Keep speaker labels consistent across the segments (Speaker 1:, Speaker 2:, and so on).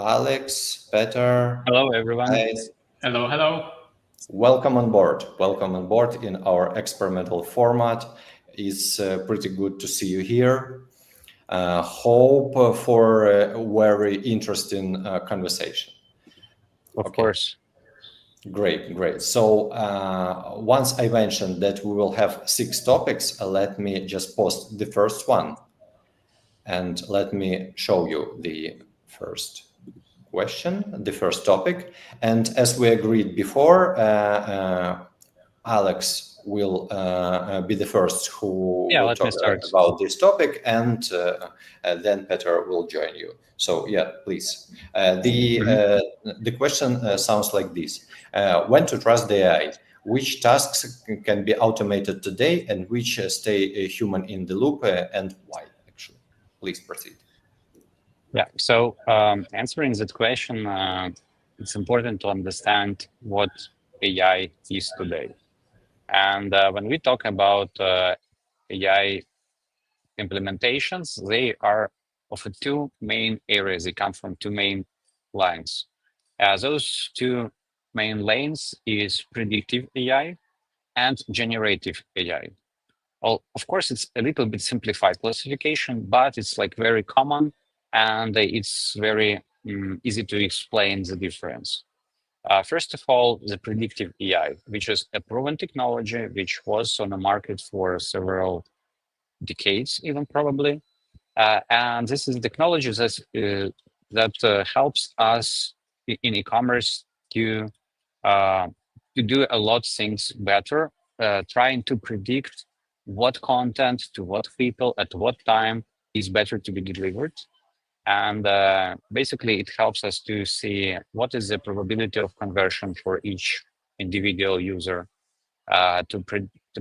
Speaker 1: Alex, Petar.
Speaker 2: Hello, everyone.
Speaker 1: Guys.
Speaker 3: Hello, hello.
Speaker 1: Welcome on board. Welcome on board in our experimental format. It's pretty good to see you here. Hope for a very interesting conversation.
Speaker 2: Of course.
Speaker 1: Great. So once I mentioned that we will have 6 topics, let me just post the first one. And let me show you the first question, the first topic. And as we agreed before, Alex will be the first who will talk about this topic, and then Petar will join you. So yeah, please. The question sounds like this: when to trust the AI? Which tasks can be automated today, and which stay human in the loop, and why? Actually, please proceed.
Speaker 2: Yeah. So answering that question, it's important to understand what AI is today. And when we talk about AI implementations, they are of 2 main areas. They come from 2 main lines. Those 2 main lanes is predictive AI and generative AI. Well, of course, it's a little bit simplified classification, but it's like very common and it's very easy to explain the difference. First of all, the predictive AI, which is a proven technology, which was on the market for several decades, even probably. And this is technology that helps us in e-commerce to do a lot of things better, trying to predict what content to what people at what time is better to be delivered. And basically, it helps us to see what is the probability of conversion for each individual user, to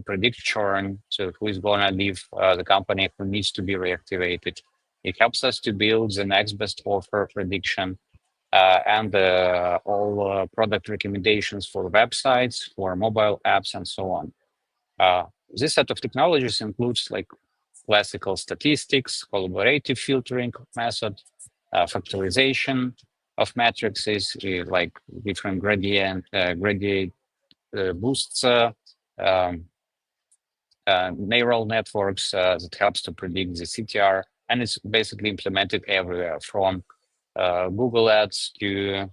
Speaker 2: predict churn, so who is going to leave the company, who needs to be reactivated. It helps us to build the next best offer prediction, and all product recommendations for websites, for mobile apps, and so on. This set of technologies includes like classical statistics, collaborative filtering method, factorization of matrices, like different gradient boosts, neural networks that helps to predict the CTR, and it's basically implemented everywhere from Google Ads to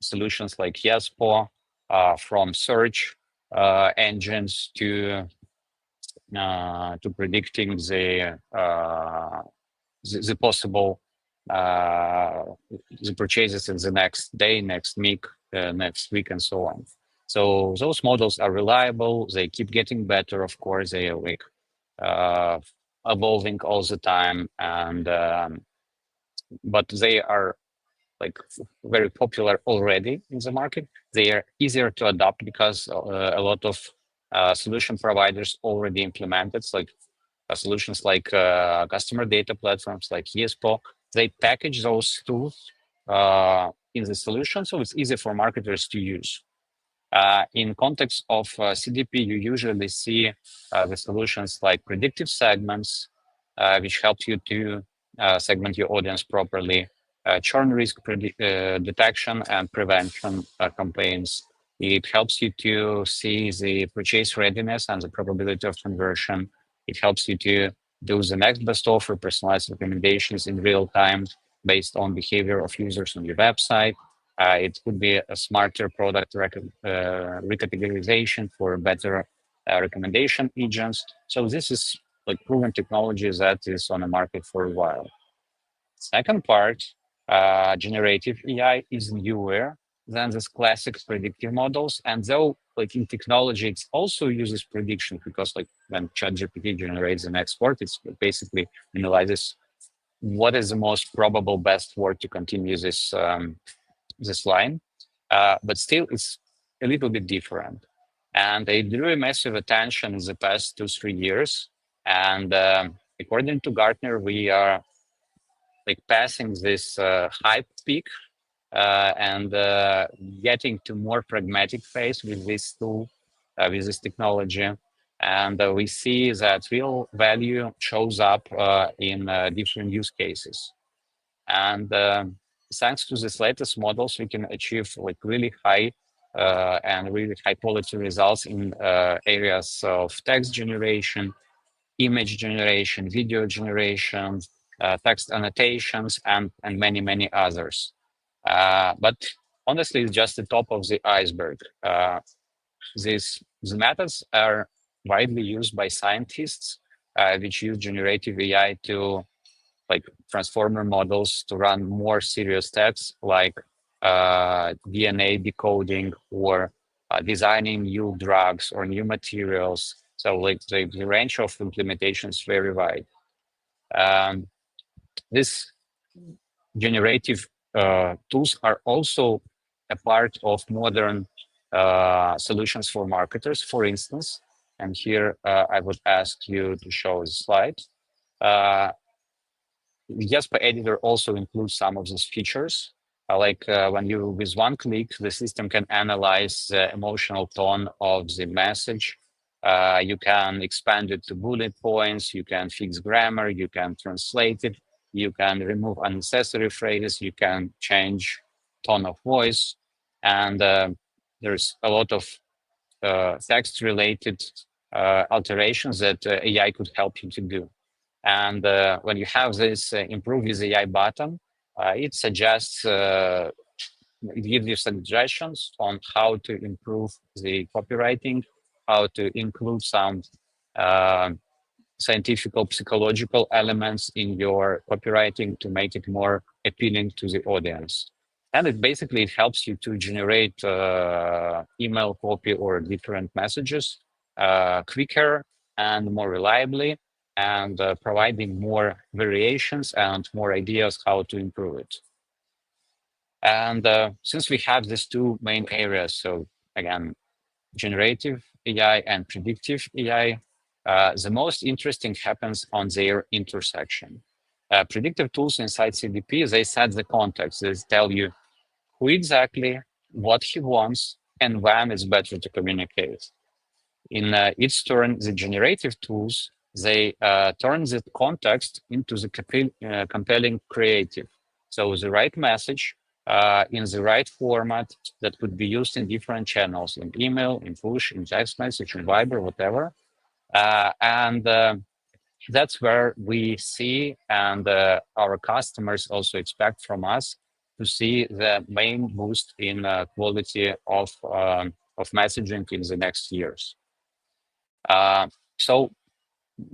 Speaker 2: solutions like YesPo, from search engines to predicting the possible the purchases in the next day, next week, and so on. So those models are reliable. They keep getting better. Of course, they are like evolving all the time, and but they are like very popular already in the market. They are easier to adopt because a lot of solution providers already implemented, like solutions like customer data platforms like YesPo. They package those tools in the solution, so it's easy for marketers to use. In context of CDP, you usually see the solutions like predictive segments, which help you to segment your audience properly, churn risk detection and prevention campaigns. It helps you to see the purchase readiness and the probability of conversion. It helps you to do the next best offer, personalized recommendations in real time based on behavior of users on your website. It could be a smarter product recategorization for better recommendation agents. So this is like proven technology that is on the market for a while. Second part, generative AI is newer than this classic predictive models. And though like in technology, it also uses prediction, because like when ChatGPT generates the next word, it's basically analyzes what is the most probable best word to continue this this line, but still it's a little bit different. And they drew a massive attention in the past 2-3 years. And according to Gartner, we are like passing this hype peak and getting to more pragmatic phase with this tool, with this technology. And we see that real value shows up in different use cases. And thanks to this latest models, we can achieve like really high and really high quality results in areas of text generation, image generation, video generation, text annotations, and many others. But honestly, it's just the top of the iceberg. These methods are widely used by scientists, which use generative AI to like transformer models to run more serious tasks like DNA decoding or designing new drugs or new materials. So like the range of implementations is very wide. This generative tools are also a part of modern solutions for marketers, for instance. And here I would ask you to show the slide. Jasper Editor also includes some of these features. Like when you, with one click, the system can analyze the emotional tone of the message. You can expand it to bullet points. You can fix grammar. You can translate it. You can remove unnecessary phrases. You can change tone of voice. And there's a lot of text-related alterations that AI could help you to do. And when you have this improve with AI button, it suggests, it gives you suggestions on how to improve the copywriting, how to include some scientific or psychological elements in your copywriting to make it more appealing to the audience. And it helps you to generate email copy or different messages quicker and more reliably, and providing more variations and more ideas how to improve it. And since we have these two main areas, so again, generative AI and predictive AI, the most interesting happens on their intersection. Predictive tools inside CDP, they set the context. They tell you who exactly, what he wants, and when it's better to communicate. In its turn, the generative tools, they turn the context into the compelling creative. So the right message in the right format that could be used in different channels, in email, in push, in text message, in Viber, whatever. And that's where we see, and our customers also expect from us to see the main boost in quality of messaging in the next years. So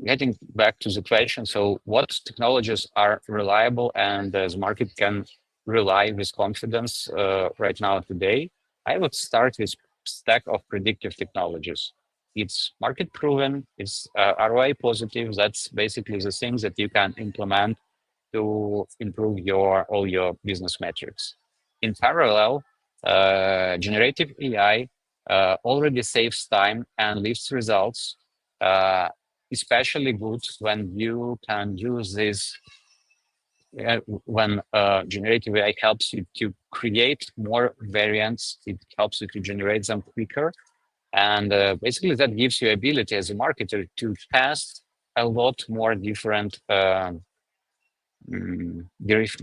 Speaker 2: getting back to the question, so what technologies are reliable and the market can rely with confidence right now today? I would start with stack of predictive technologies. It's market proven, it's ROI positive. That's basically the things that you can implement to improve all your business metrics. In parallel, generative AI already saves time and lifts results, especially good when you can use this, when generative AI helps you to create more variants. It helps you to generate them quicker. And basically that gives you ability as a marketer to test a lot more different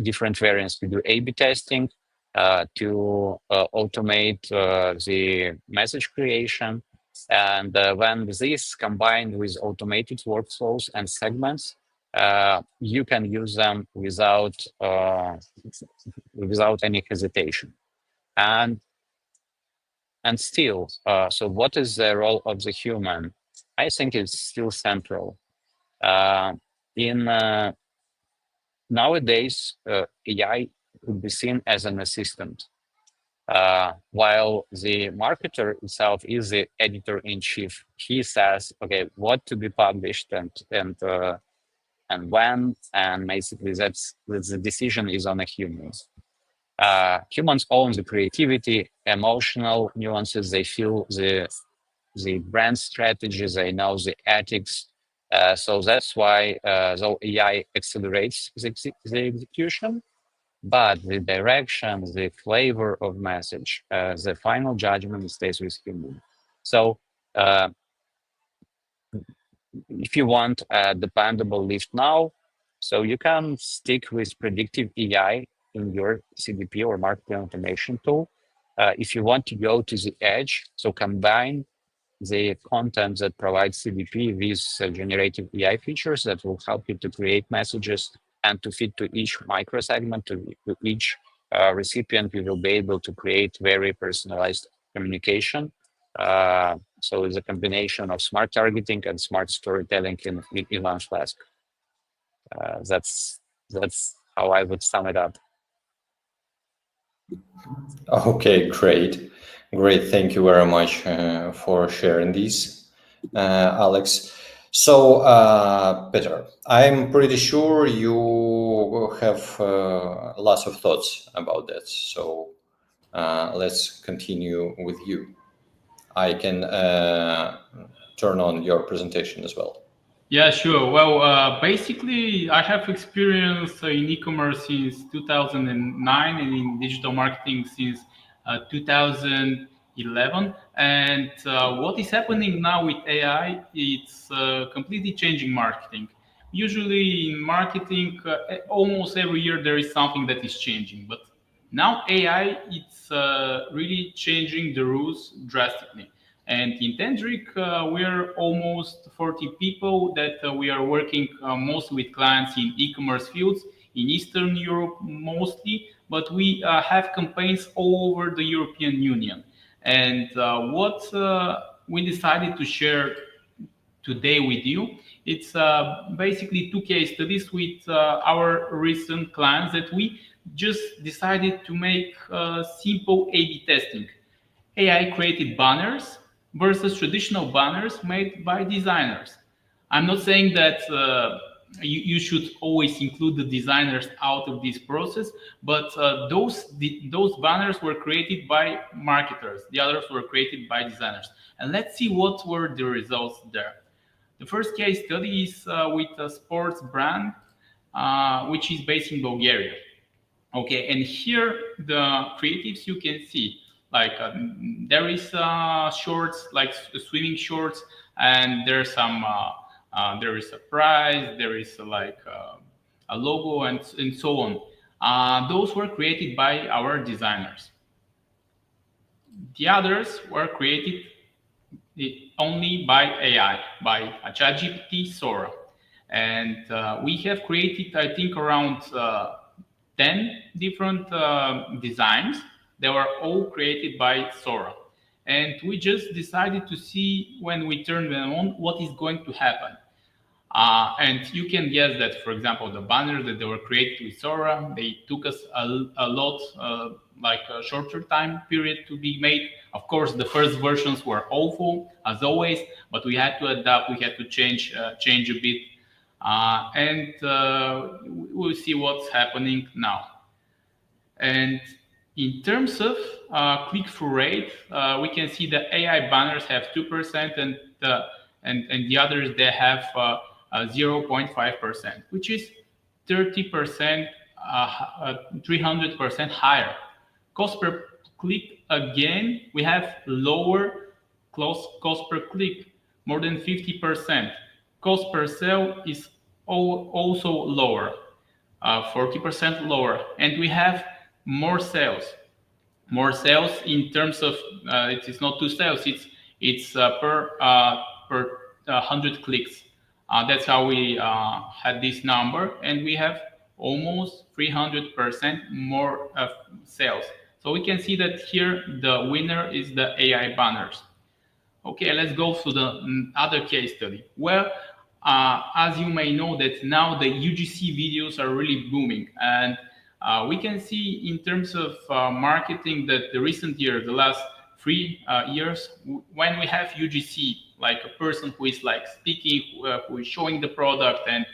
Speaker 2: different variants, to do A/B testing, to automate the message creation. And when this combined with automated workflows and segments, you can use them without any hesitation. And still, so what is the role of the human? I think it's still central. Nowadays, AI could be seen as an assistant, while the marketer itself is the editor-in-chief. He says, okay, what to be published and when, and basically that's the decision is on the humans. Humans own the creativity, emotional nuances. They feel the brand strategies. They know the ethics. So that's why though AI accelerates the execution, but the direction, the flavor of message, the final judgment stays with human. So if you want a dependable lift now, So you can stick with predictive AI in your CDP or marketing automation tool. If you want to go to the edge, so combine the content that provides CDP with generative AI features that will help you to create messages and to fit to each microsegment, to each recipient. You will be able to create very personalized communication. So it's a combination of smart targeting and smart storytelling in one flask. That's how I would sum it up.
Speaker 1: Okay, great. Thank you very much for sharing this, Alex. So, Petar, I'm pretty sure you have lots of thoughts about that. So let's continue with you. I can turn on your presentation as well.
Speaker 3: Yeah, sure. Well, basically, I have experience in e-commerce since 2009 and in digital marketing since 2011. And what is happening now with AI, it's completely changing marketing. Usually in marketing, almost every year there is something that is changing. But now AI, it's really changing the rules drastically. And in Tendrik, we're almost 40 people that we are working mostly with clients in e-commerce fields, in Eastern Europe mostly, but we have campaigns all over the European Union. And what we decided to share today with you, it's basically two case studies with our recent clients that we just decided to make simple A/B testing. AI created banners versus traditional banners made by designers. I'm not saying that you should always include the designers out of this process, but those banners were created by marketers. The others were created by designers. And let's see what were the results there. The first case study is with a sports brand, which is based in Bulgaria. Okay, and here the creatives you can see, like there is shorts, like swimming shorts, and there's some there is a prize, there is like a logo, and so on. Those were created by our designers. The others were created only by AI, by a ChatGPT Sora. And we have created, I think, around 10 different designs. They were all created by Sora. And we just decided to see when we turn them on, what is going to happen. And you can guess that, for example, the banners that they were created with Sora, they took us a lot, like a shorter time period to be made. Of course, the first versions were awful, as always, but we had to adapt, we had to change a bit. And we'll see what's happening now. And in terms of click-through rate, we can see the AI banners have 2%, and the others, they have 0.5%, which is 30%, 300% higher. Cost per click, again, we have lower cost per click, more than 50%. Cost per sale is also lower, 40% lower, and we have more sales. More sales in terms of it is not two sales; it's per 100 clicks. That's how we had this number, and we have almost 300% more sales. So we can see that here the winner is the AI banners. Okay, let's go to the other case study. Well, as you may know that now the UGC videos are really booming, and we can see in terms of marketing that the recent year, the last 3 years, when we have UGC, like a person who is like speaking, who is showing the product and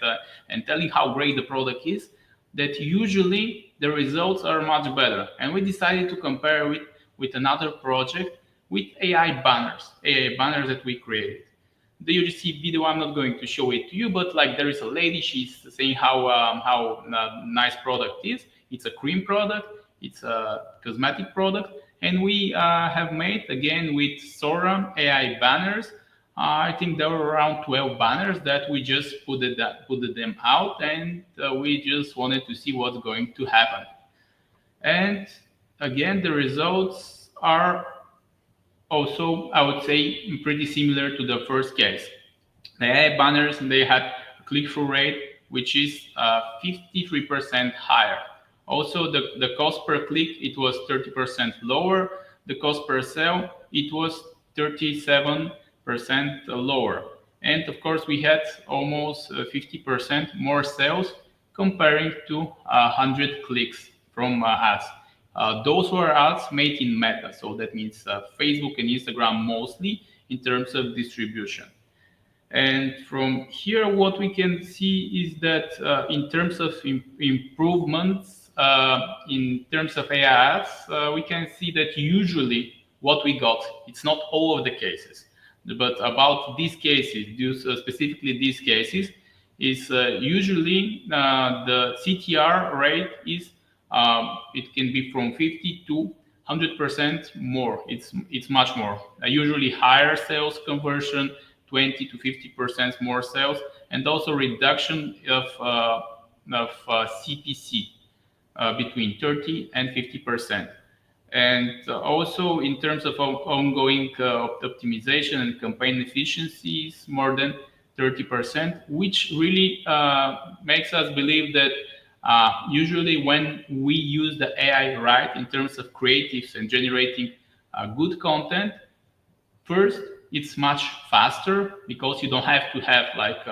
Speaker 3: telling how great the product is, that usually the results are much better. And we decided to compare with another project with AI banners that we created. The UGC video, I'm not going to show it to you, but like there is a lady, she's saying how nice product is. It's a cream product, it's a cosmetic product, and we have made, again, with Sora AI banners, I think there were around 12 banners that we just put them out, and we just wanted to see what's going to happen. And again, the results are also, I would say, pretty similar to the first case. They had banners and they had a click-through rate, which is 53% higher. Also, the cost per click, it was 30% lower. The cost per sale, it was 37% lower. And of course, we had almost 50% more sales comparing to 100 clicks from ads. Those were ads made in Meta, so that means Facebook and Instagram mostly in terms of distribution. And from here, what we can see is that in terms of improvements, in terms of AI ads, we can see that usually what we got, it's not all of the cases, but about these cases, specifically these cases, is usually the CTR rate is, it can be from 50 to 100% more. It's much more. Usually higher sales conversion, 20 to 50% more sales, and also reduction of CPC between 30 and 50%. And also in terms of ongoing optimization and campaign efficiencies, more than 30%, which really makes us believe that usually when we use the AI right in terms of creatives and generating good content, first, it's much faster because you don't have to have like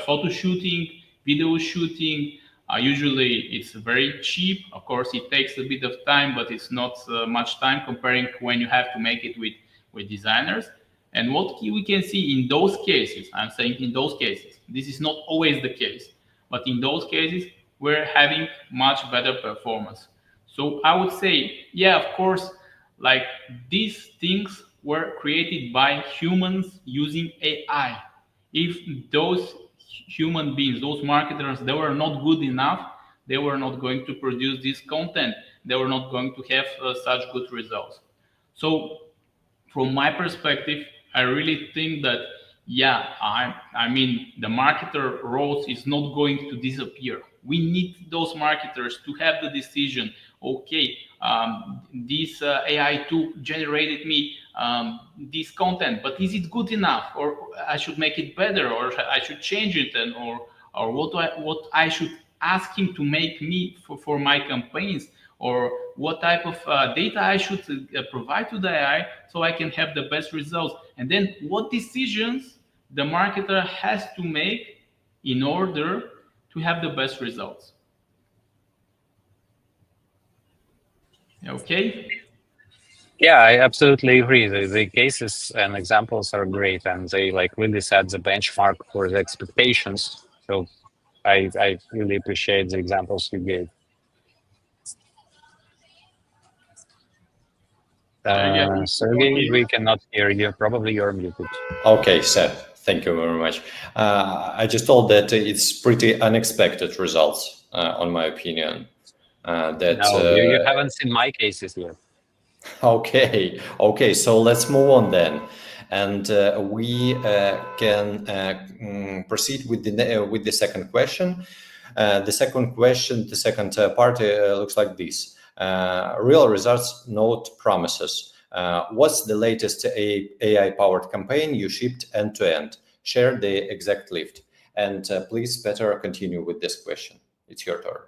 Speaker 3: photo shooting, video shooting. Usually it's very cheap. Of course, it takes a bit of time, but it's not much time comparing when you have to make it with designers. And what we can see in those cases, I'm saying in those cases, this is not always the case, but in those cases, we're having much better performance. So I would say, yeah, of course, like these things were created by humans using AI. If those human beings, those marketers, they were not good enough, they were not going to produce this content. They were not going to have such good results. So from my perspective, I really think that, yeah, I mean, the marketer roles is not going to disappear. We need those marketers to have the decision, okay, this AI tool generated me this content, but is it good enough, or I should make it better, or I should change it, and or what I should ask him to make me for my campaigns, or what type of data I should provide to the AI so I can have the best results, and then what decisions the marketer has to make in order to have the best results. Okay.
Speaker 2: Yeah, I absolutely agree. The cases and examples are great, and they like really set the benchmark for the expectations. So I really appreciate the examples you gave. Sergey, we cannot hear you. Probably you're muted.
Speaker 1: Okay, Seth, thank you very much. I just thought that it's pretty unexpected results, on my opinion.
Speaker 2: No, you haven't seen my cases yet.
Speaker 1: Okay, so let's move on then, and we can proceed with the second question. The second part looks like this: real results, not promises. What's the latest AI-powered campaign you shipped end to end? Share the exact lift. And please, Petar, continue with this question. It's your turn.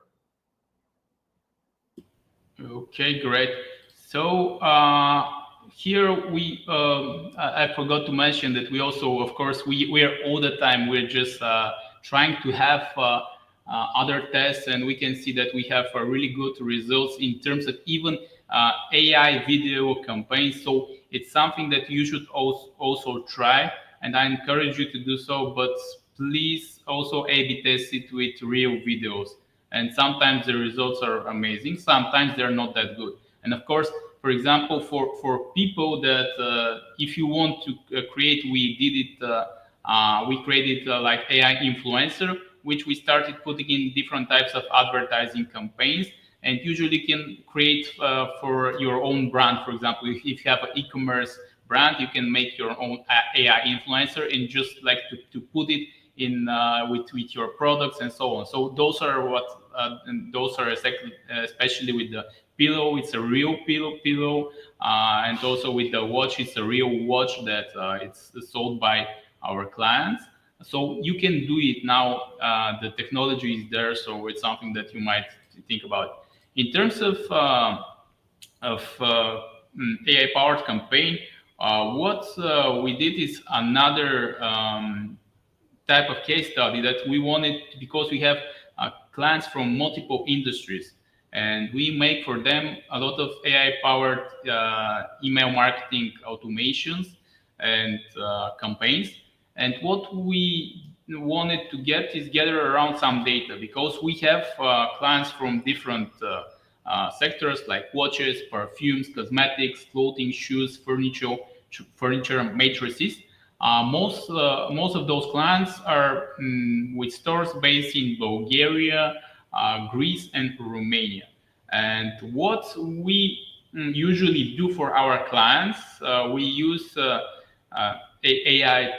Speaker 3: Okay, great. So here I forgot to mention that we also, of course, we are all the time, we're just trying to have other tests, and we can see that we have really good results in terms of even AI video campaigns. So it's something that you should also try, and I encourage you to do so, but please also A/B test it with real videos. And sometimes the results are amazing, sometimes they're not that good. And of course, for example, for people that if you want to create, we created like AI influencer, which we started putting in different types of advertising campaigns, and usually can create for your own brand. For example, if you have an e-commerce brand, you can make your own AI influencer and just like to put it in with your products and so on. So those are what those are exactly, especially with the pillow, it's a real pillow, and also with the watch, it's a real watch that it's sold by our clients. So you can do it now. The technology is there, so it's something that you might think about. In terms of AI-powered campaign, what we did is another type of case study that we wanted, because we have clients from multiple industries, and we make for them a lot of AI-powered email marketing automations and campaigns. And what we wanted to get is gather around some data, because we have clients from different sectors like watches, perfumes, cosmetics, clothing, shoes, furniture matrices. Most of those clients are with stores based in Bulgaria, Greece, and Romania. And what we usually do for our clients, we use AI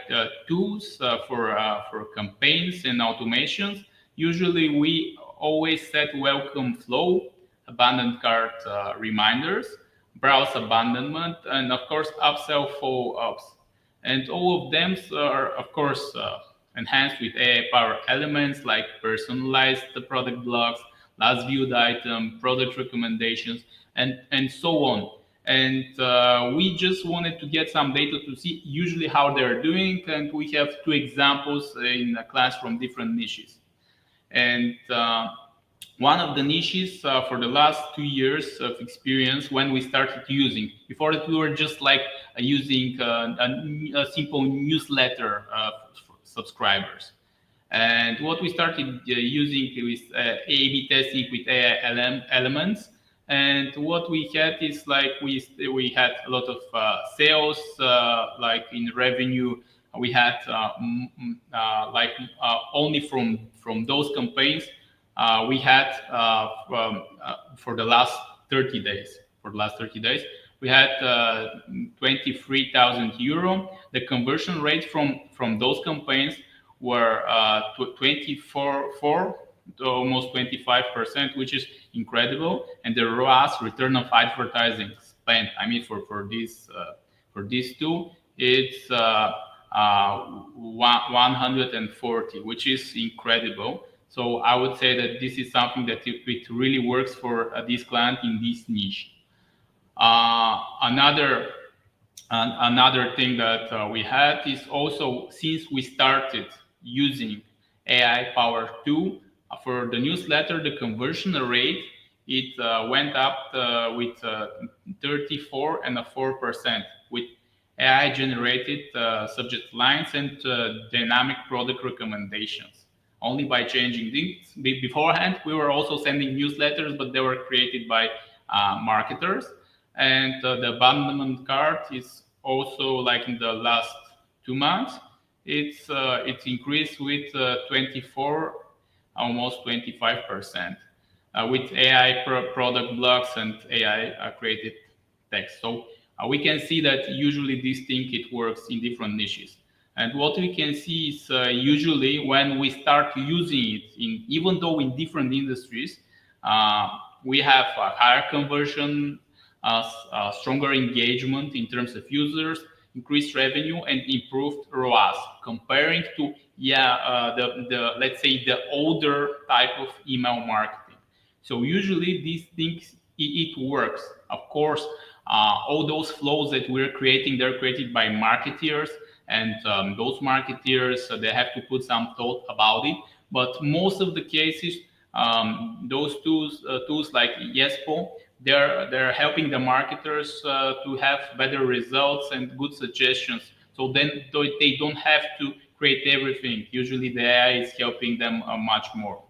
Speaker 3: tools for campaigns and automations. Usually, we always set welcome flow, abandoned cart reminders, browse abandonment, and of course upsell follow-ups. And all of them are, of course, enhanced with AI power elements like personalized product blogs, last viewed item, product recommendations, and so on. And we just wanted to get some data to see usually how they're doing. And we have two examples in a class from different niches. And one of the niches for the last 2 years of experience, when we started using, before that we were just like using a simple newsletter for subscribers. And what we started using was A/B testing with AI elements. And what we had is like we had a lot of sales, like in revenue. We had only from those campaigns. We had for the last 30 days. We had 23,000 euro. The conversion rate from those campaigns were 24 to almost 25%, which is incredible. And the ROAS, return of advertising spent, I mean for these two, it's 140, which is incredible. So I would say that this is something that it really works for this client in this niche. Another thing that we had is also, since we started using AI power tool for the newsletter, the conversion rate, it went up with 34.4% with AI generated subject lines and dynamic product recommendations. Only by changing things. Beforehand, we were also sending newsletters, but they were created by marketers. And the abandonment cart is also, like in the last 2 months, it's increased with 24, almost 25%, with AI product blogs and AI created text. So we can see that usually this thing, it works in different niches. And what we can see is usually when we start using it, even though in different industries, we have a higher conversion, stronger engagement in terms of users, increased revenue, and improved ROAS, comparing to the let's say the older type of email marketing. So usually these things, it works. Of course, all those flows that we're creating, they're created by marketeers. And those marketeers, they have to put some thought about it. But most of the cases, those tools like Yespo, they're helping the marketers to have better results and good suggestions. So then they don't have to create everything. Usually the AI is helping them much more.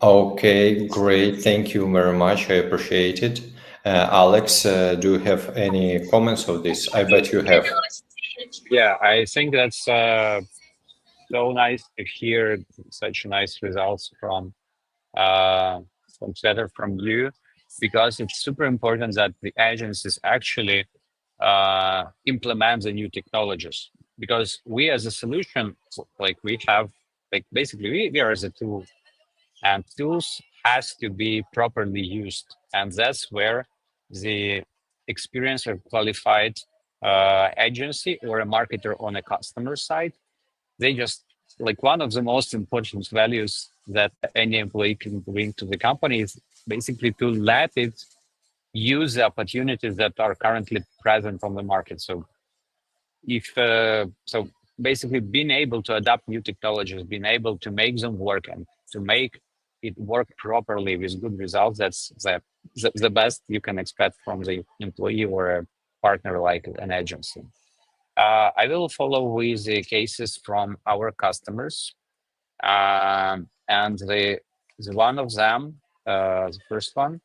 Speaker 1: Okay, great. Thank you very much. I appreciate it. Alex, do you have any comments on this? I bet you have.
Speaker 2: Yeah, I think that's so nice to hear such nice results from Petar, from you. because it's super important that the agencies actually implement the new technologies. Because we as a solution, like we have, like basically we are as a tool, and tools has to be properly used, and that's where the experienced or qualified agency or a marketer on a customer side, they just like one of the most important values that any employee can bring to the company is basically to let it use the opportunities that are currently present on the market. So if so basically being able to adapt new technologies, being able to make them work and to make it work properly with good results, that's the best you can expect from the employee or a partner like an agency. I will follow with the cases from our customers. And the one of them, the first one,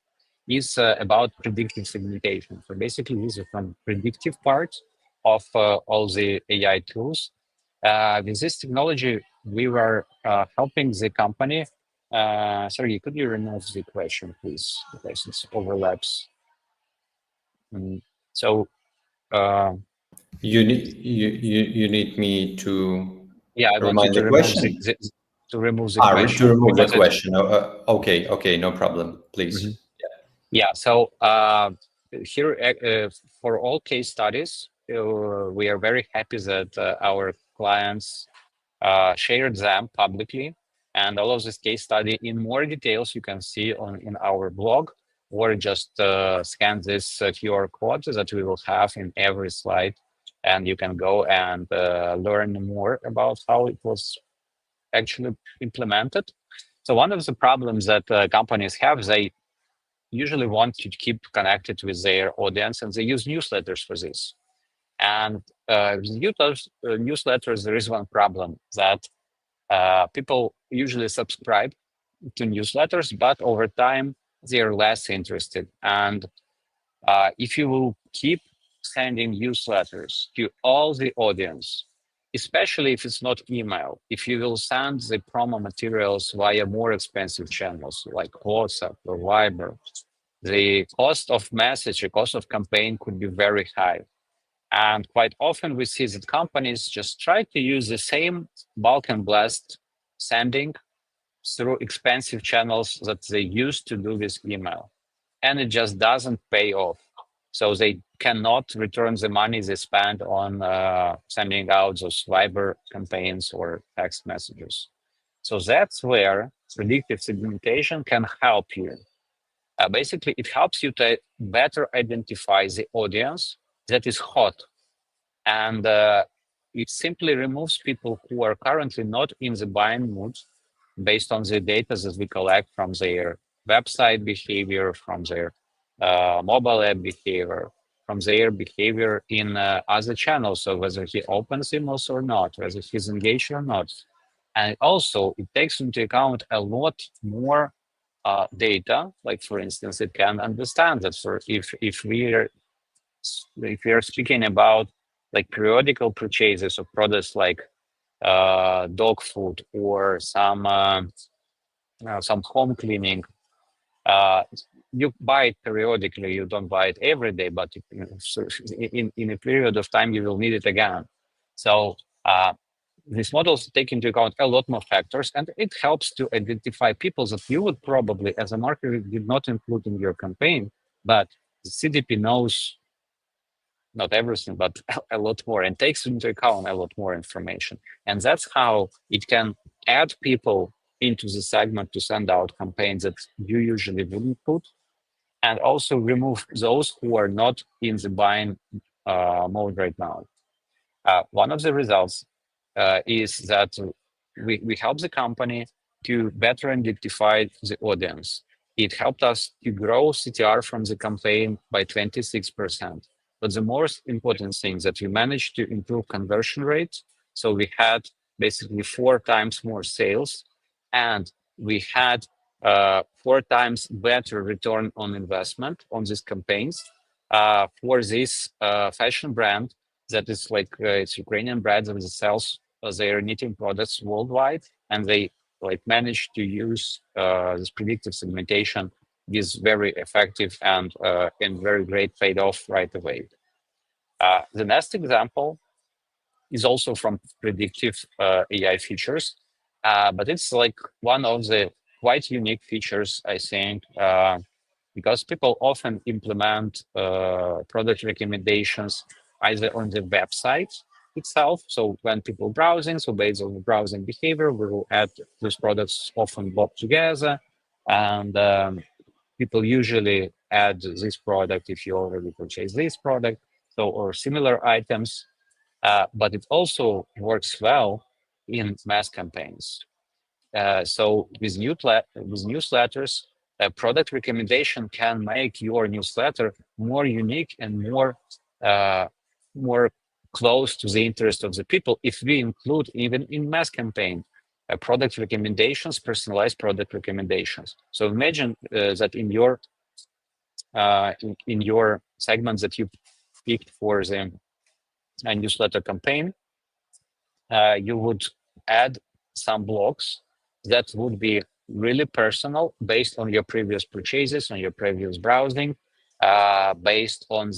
Speaker 2: is about predictive segmentation. So basically, this is from predictive part of all the AI tools. With this technology, we were helping the company. Sorry, could you remove the question, please, because it overlaps. So
Speaker 1: you need me to
Speaker 2: I
Speaker 1: remind the question.
Speaker 2: To remove the question.
Speaker 1: To remove the question. Okay, no problem, please.
Speaker 2: Mm-hmm. Yeah. So here, for all case studies, we are very happy that our clients shared them publicly, and all of this case study in more details you can see in our blog, or just scan this QR code that we will have in every slide, and you can go and learn more about how it was actually implemented. So one of the problems that companies have, they usually want to keep connected with their audience, and they use newsletters for this. And newsletters, there is one problem that people usually subscribe to newsletters, but over time they are less interested. And if you will keep sending newsletters to all the audience, especially if it's not email, if you will send the promo materials via more expensive channels like WhatsApp or Viber, the cost of message, the cost of campaign could be very high. And quite often we see that companies just try to use the same bulk and blast sending through expensive channels that they used to do with email. And it just doesn't pay off. So they cannot return the money they spent on sending out those Viber campaigns or text messages. So that's where predictive segmentation can help you. Basically, it helps you to better identify the audience that is hot. And it simply removes people who are currently not in the buying mood based on the data that we collect from their website behavior, from their mobile app behavior, from their behavior in other channels. So whether he opens emails or not, whether he's engaged or not. And also it takes into account a lot more data. Like for instance, it can understand that if we are speaking about like periodical purchases of products like dog food or some home cleaning, you buy it periodically. You don't buy it every day, but in a period of time you will need it again. So these models take into account a lot more factors, and it helps to identify people that you would probably, as a marketer, did not include in your campaign, but the CDP knows not everything, but a lot more, and takes into account a lot more information. And that's how it can add people into the segment to send out campaigns that you usually wouldn't put, and also remove those who are not in the buying mode right now. One of the results is that we help the company to better identify the audience. It helped us to grow CTR from the campaign by 26%. But the most important thing is that we managed to improve conversion rates. So we had basically 4 times more sales, and we had 4 times better return on investment on these campaigns for this fashion brand that is like it's Ukrainian brand that sells their knitting products worldwide, and they like managed to use this predictive segmentation with very effective and very great payoff right away. The next example is also from predictive AI features, but it's like one of the quite unique features, I think, because people often implement product recommendations either on the website itself. So when people browsing, so based on the browsing behavior, we will add those products often bought together. And people usually add this product if you already purchased this product, so or similar items. But it also works well in mass campaigns. So with newsletters, a product recommendation can make your newsletter more unique and more close to the interest of the people if we include even in mass campaign product recommendations, personalized product recommendations. So imagine that in your segments that you picked for the newsletter campaign, you would add some blocks that would be really personal based on your previous purchases, on your previous browsing, based on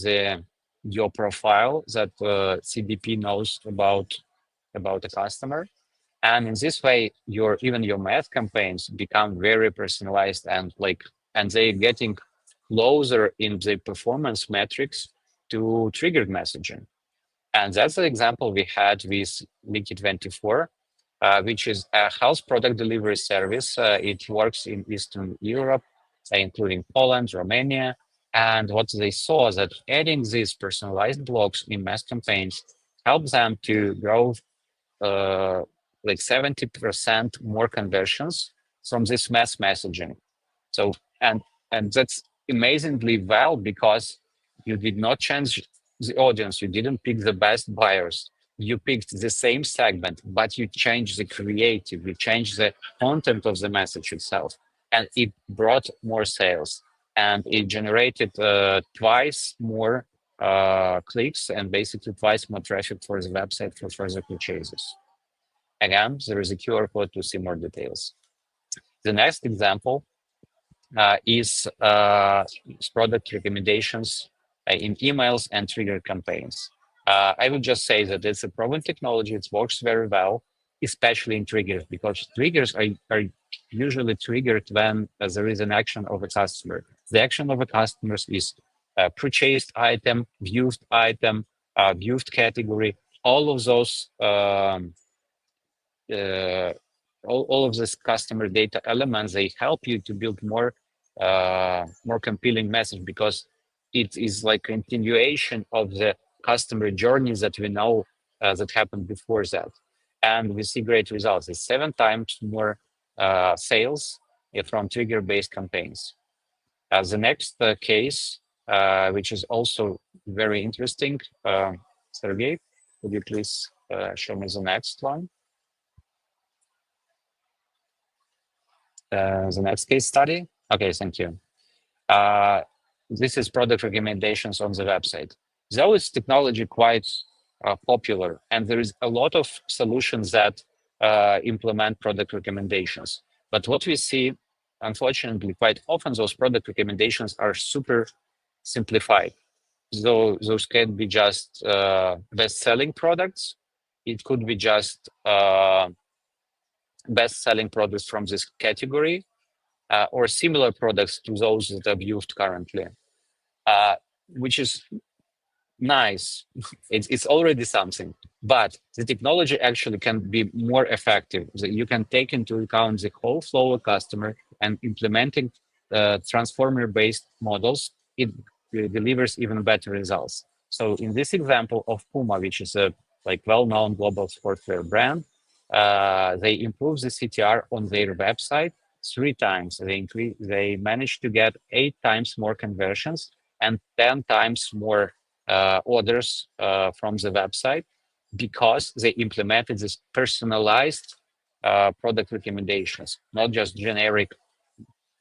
Speaker 2: your profile that CDP knows about the customer. And in this way, even your math campaigns become very personalized and they're getting closer in the performance metrics to triggered messaging. And that's the example we had with Liquid24, which is a health product delivery service. It works in Eastern Europe, including Poland, Romania. And what they saw is that adding these personalized blocks in mass campaigns helps them to grow 70% more conversions from this mass messaging. So, and that's amazingly well because you did not change the audience. You didn't pick the best buyers. You picked the same segment, but you changed the creative. You changed the content of the message itself. And it brought more sales. And it generated twice more clicks and basically twice more traffic for the website for further purchases. Again, there is a QR code to see more details. The next example is product recommendations in emails and trigger campaigns. I would just say that it's a proven technology. It works very well, especially in triggers, because triggers are usually triggered when there is an action of a customer. The action of a customer is a purchased item, viewed item, viewed category. All of those all of this customer data elements, they help you to build more compelling message, because it is like a continuation of the customer journeys that we know that happened before that. And we see great results. It's 7 times more sales from trigger-based campaigns. The next case, which is also very interesting, Sergey, would you please show me the next one? The next case study. Okay, thank you. This is product recommendations on the website. Though is technology quite popular, and there is a lot of solutions that implement product recommendations. But what we see, unfortunately, quite often those product recommendations are super simplified. So those can be just best-selling products. It could be just best-selling products from this category, or similar products to those that are used currently, which is nice. It's already something, but the technology actually can be more effective. So you can take into account the whole flow of customer, and implementing transformer-based models, it delivers even better results. So in this example of Puma, which is a well-known global sportswear brand, they improve the CTR on their website 3 times. They managed to get 8 times more conversions and 10 times more orders from the website, because they implemented this personalized product recommendations, not just generic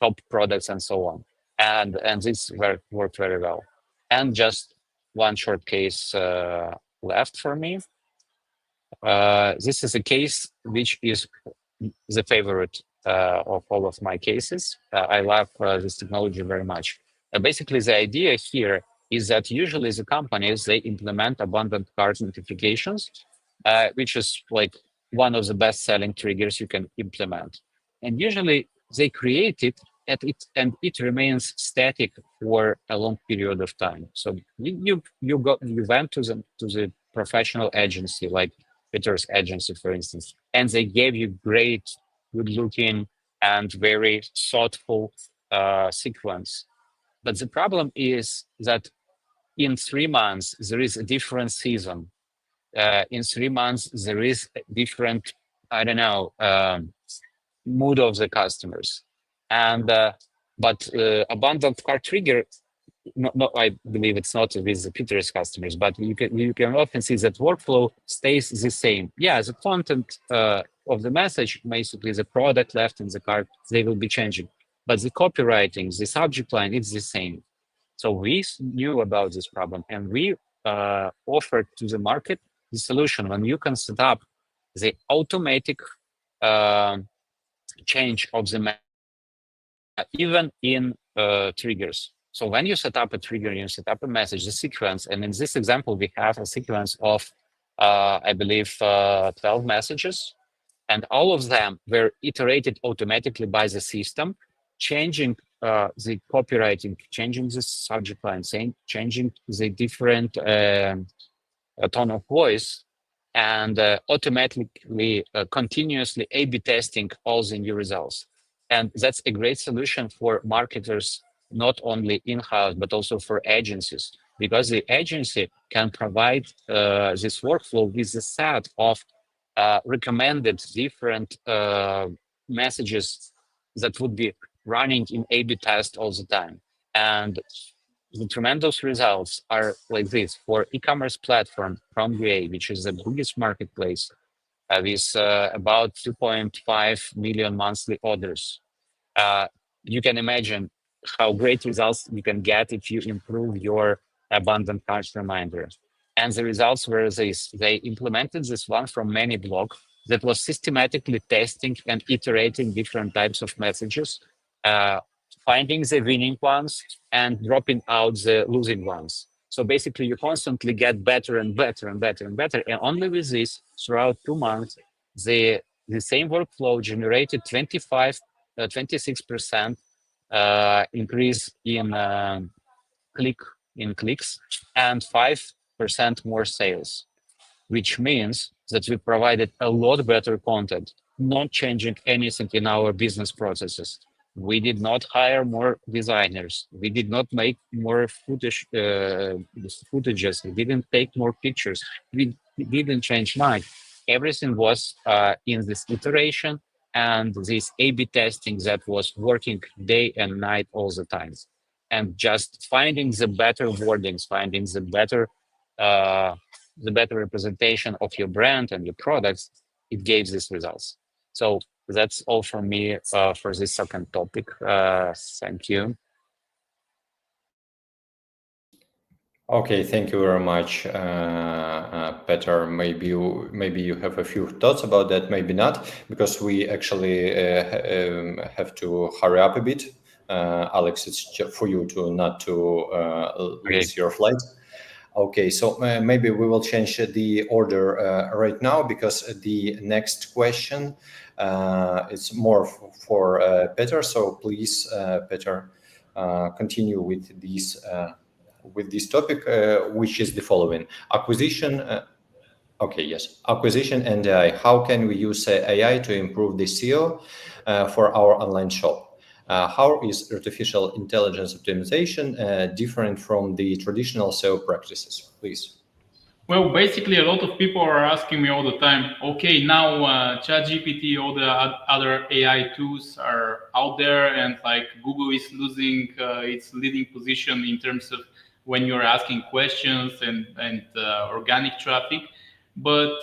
Speaker 2: top products and so on. And this worked very well. And just one short case left for me. This is a case which is the favorite of all of my cases. I love this technology very much. Basically, the idea here is that usually the companies, they implement abandoned cart notifications, which is like one of the best-selling triggers you can implement. And usually they create it, and it remains static for a long period of time. So you went to the professional agency, like Petar's agency, for instance, and they gave you great, good-looking, and very thoughtful sequence. But the problem is that in 3 months, there is a different season. In 3 months, there is a different, I don't know, mood of the customers. And but abandoned cart trigger, no, I believe it's not with the Petar's customers, but you can often see that workflow stays the same. Yeah, the content of the message, basically the product left in the cart, they will be changing. But the copywriting, the subject line, it's the same. So we knew about this problem, and we offered to the market the solution when you can set up the automatic change of the even in triggers. So when you set up a trigger, you set up a message, the sequence, and in this example, we have a sequence of, I believe, 12 messages, and all of them were iterated automatically by the system, changing the copywriting, changing the subject line, changing the different tone of voice, and automatically, continuously A/B testing all the new results. And that's a great solution for marketers, not only in-house, but also for agencies, because the agency can provide this workflow with a set of recommended different messages that would be running in A/B test all the time. And the tremendous results are like this. For e-commerce platform from UA, which is the biggest marketplace, with about 2.5 million monthly orders. You can imagine how great results you can get if you improve your abandoned cart reminder. And the results were this. They implemented this one from many blog that was systematically testing and iterating different types of messages, finding the winning ones and dropping out the losing ones. So basically, you constantly get better and better and better and better. And only with this, throughout 2 months, the same workflow generated 26% increase in clicks and 5% more sales, which means that we provided a lot better content, not changing anything in our business processes. We did not hire more designers. We did not make more footages. We didn't take more pictures. We didn't change much. Everything was in this iteration and this A/B testing that was working day and night all the time. And just finding the better wordings, finding the better representation of your brand and your products, it gave these results. So that's all from me for this second topic. Thank you.
Speaker 1: Okay, thank you very much, Petar. Maybe you have a few thoughts about that, maybe not, because we actually have to hurry up a bit. Alex, it's for you to not to miss your flight. Okay, so maybe we will change the order right now, because the next question is more for Petar. So please, Petar, continue with this topic, which is the following: acquisition. Okay, yes, acquisition and AI. How can we use AI to improve the SEO for our online shop? How is artificial intelligence optimization different from the traditional SEO practices, please?
Speaker 3: Well, basically, a lot of people are asking me all the time, okay, now ChatGPT, all the other AI tools are out there, and like Google is losing its leading position in terms of when you're asking questions and organic traffic. But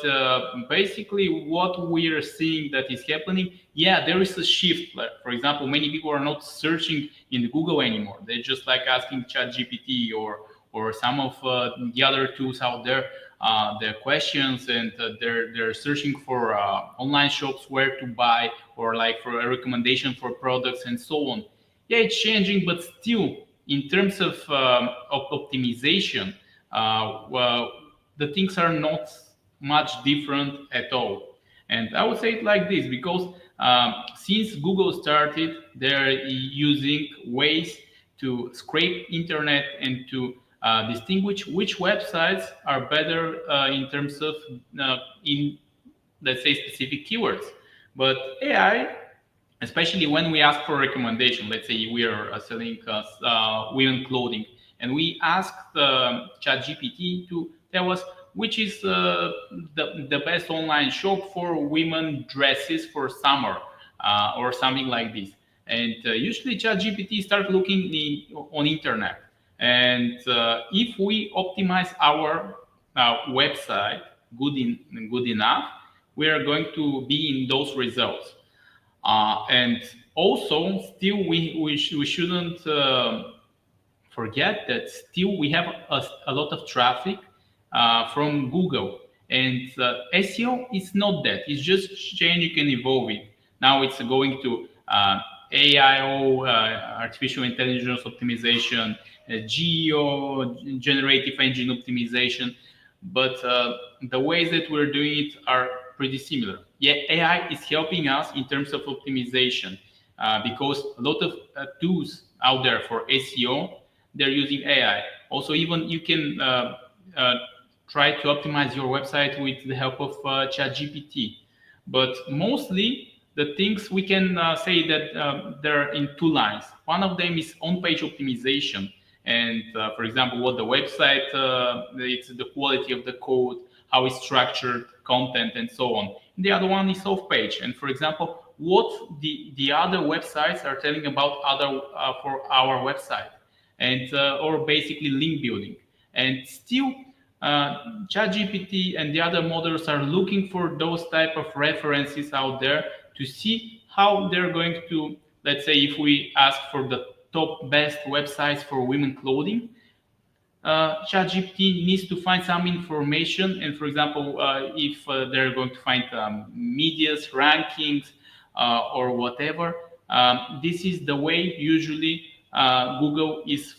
Speaker 3: basically, what we are seeing that is happening, yeah, there is a shift. Like, for example, many people are not searching in Google anymore. They're just like asking ChatGPT or some of the other tools out there. their questions, and they're searching for online shops where to buy, or like for a recommendation for products and so on. Yeah, it's changing, but still, in terms of optimization, well, the things are not much different at all. And I would say it like this, because since Google started, they're using ways to scrape internet and to distinguish which websites are better in terms of in, let's say, specific keywords. But AI, especially when we ask for a recommendation, let's say we are selling women clothing, and we ask ChatGPT to tell us which is the best online shop for women dresses for summer, or something like this. And usually ChatGPT start looking on internet, and if we optimize our website good enough, we are going to be in those results. And also, still, we shouldn't forget that still we have a lot of traffic from Google. And SEO is not that. It's just changing and evolving. Now it's going to AIO, artificial intelligence optimization, GEO, generative engine optimization. But the ways that we're doing it are pretty similar. Yeah, AI is helping us in terms of optimization because a lot of tools out there for SEO, they're using AI. Also, even you can try to optimize your website with the help of ChatGPT. But mostly the things we can say that they're in two lines. One of them is on-page optimization. And for example, what the website, it's the quality of the code, how it's structured, content, and so on. The other one is off-page. And for example, what the other websites are telling about other for our website, and or basically link building. And still, ChatGPT and the other models are looking for those type of references out there to see how they're going to, let's say, if we ask for the top best websites for women clothing, ChatGPT needs to find some information. And for example, if they're going to find media's rankings or whatever, this is the way usually Google is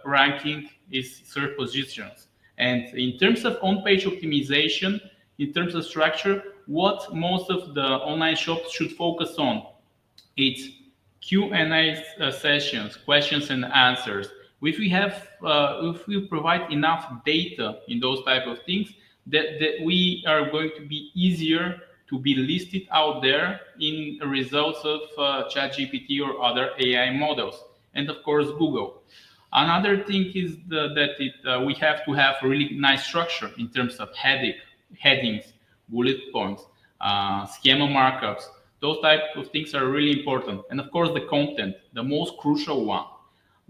Speaker 3: ranking its search positions. And in terms of on-page optimization, in terms of structure, what most of the online shops should focus on, it's Q&A sessions, questions and answers. If we provide enough data in those type of things, that we are going to be easier to be listed out there in results of ChatGPT or other AI models, and of course Google. Another thing is that we have to have a really nice structure in terms of headings, bullet points, schema markups. Those type of things are really important. And of course, the content, the most crucial one.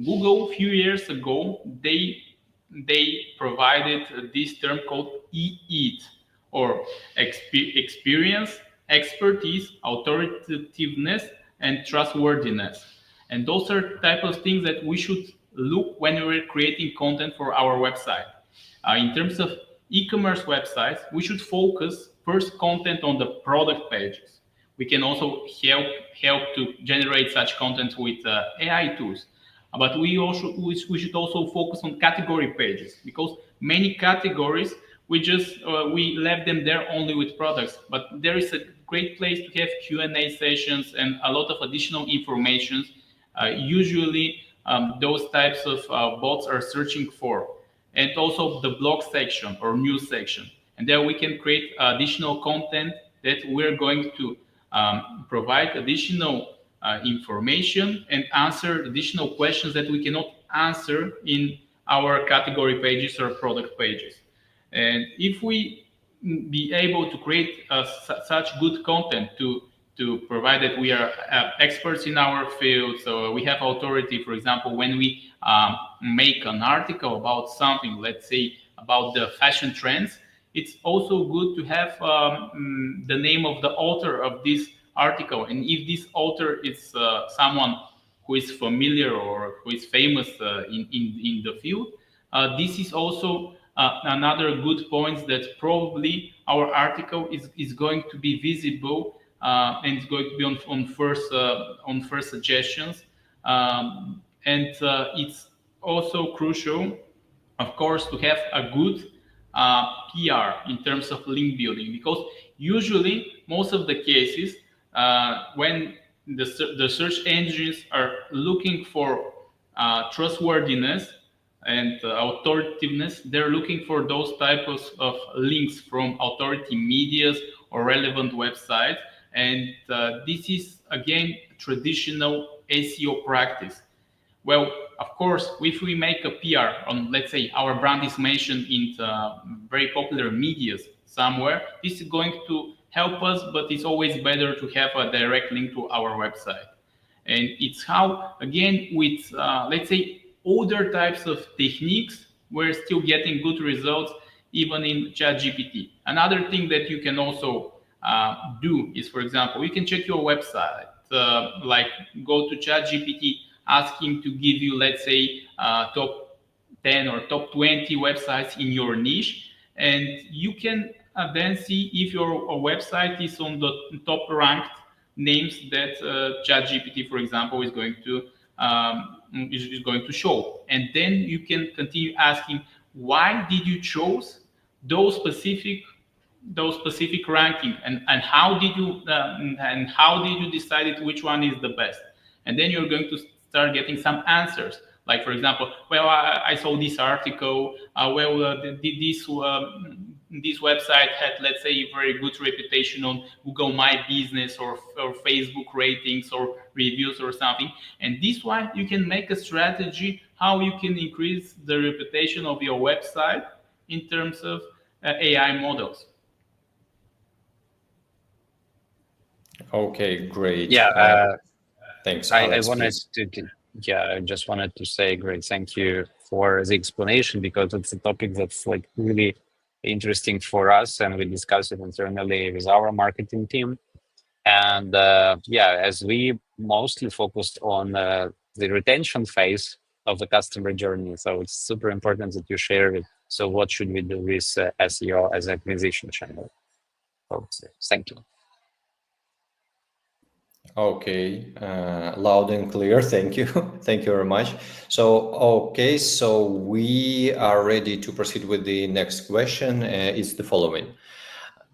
Speaker 3: Google, a few years ago, they provided this term called EEAT, or experience, expertise, authoritativeness, and trustworthiness. And those are type of things that we should look when we're creating content for our website. In terms of e-commerce websites, we should focus first content on the product pages. We can also help to generate such content with AI tools. But we should also focus on category pages, because many categories we left them there only with products. But there is a great place to have Q&A sessions and a lot of additional information. Usually those types of bots are searching for, and also the blog section or news section. And there we can create additional content that we're going to provide additional information and answer additional questions that we cannot answer in our category pages or product pages. And if we be able to create such good content to provide that we are experts in our field, so we have authority. For example, when we make an article about something, let's say about the fashion trends, it's also good to have the name of the author of this article. And if this author is someone who is familiar or who is famous in the field, this is also another good point that probably our article is going to be visible and it's going to be on first suggestions. And it's also crucial, of course, to have a good PR in terms of link building, because usually most of the cases when the search engines are looking for trustworthiness and authoritativeness, they're looking for those types of links from authority medias or relevant websites. And this is, again, traditional SEO practice. Well, of course, if we make a PR on, let's say, our brand is mentioned in very popular medias somewhere, this is going to help us, but it's always better to have a direct link to our website. And it's how, again, with, let's say, older types of techniques, we're still getting good results, even in ChatGPT. Another thing that you can also do is, for example, you can check your website, like go to ChatGPT, ask him to give you, let's say, top 10 or top 20 websites in your niche. And you can then see if your website is on the top ranked names that ChatGPT, for example, is going to show. And then you can continue asking, why did you choose those specific ranking, and how did you decide which one is the best? And then you're going to start getting some answers. Like, for example, well, I saw this article. This website had, let's say, a very good reputation on Google My Business or Facebook ratings or reviews or something. And this one, you can make a strategy how you can increase the reputation of your website in terms of AI models.
Speaker 1: Okay, great.
Speaker 2: Yeah.
Speaker 1: Thanks,
Speaker 2: Alex. I just wanted to say great thank you for the explanation, because it's a topic that's like really interesting for us, and we discuss it internally with our marketing team. And as we mostly focused on the retention phase of the customer journey, so it's super important that you share it. So what should we do with SEO as an acquisition channel? So thank you.
Speaker 1: Okay, loud and clear. Thank you. Thank you very much. So we are ready to proceed with the next question. It's the following.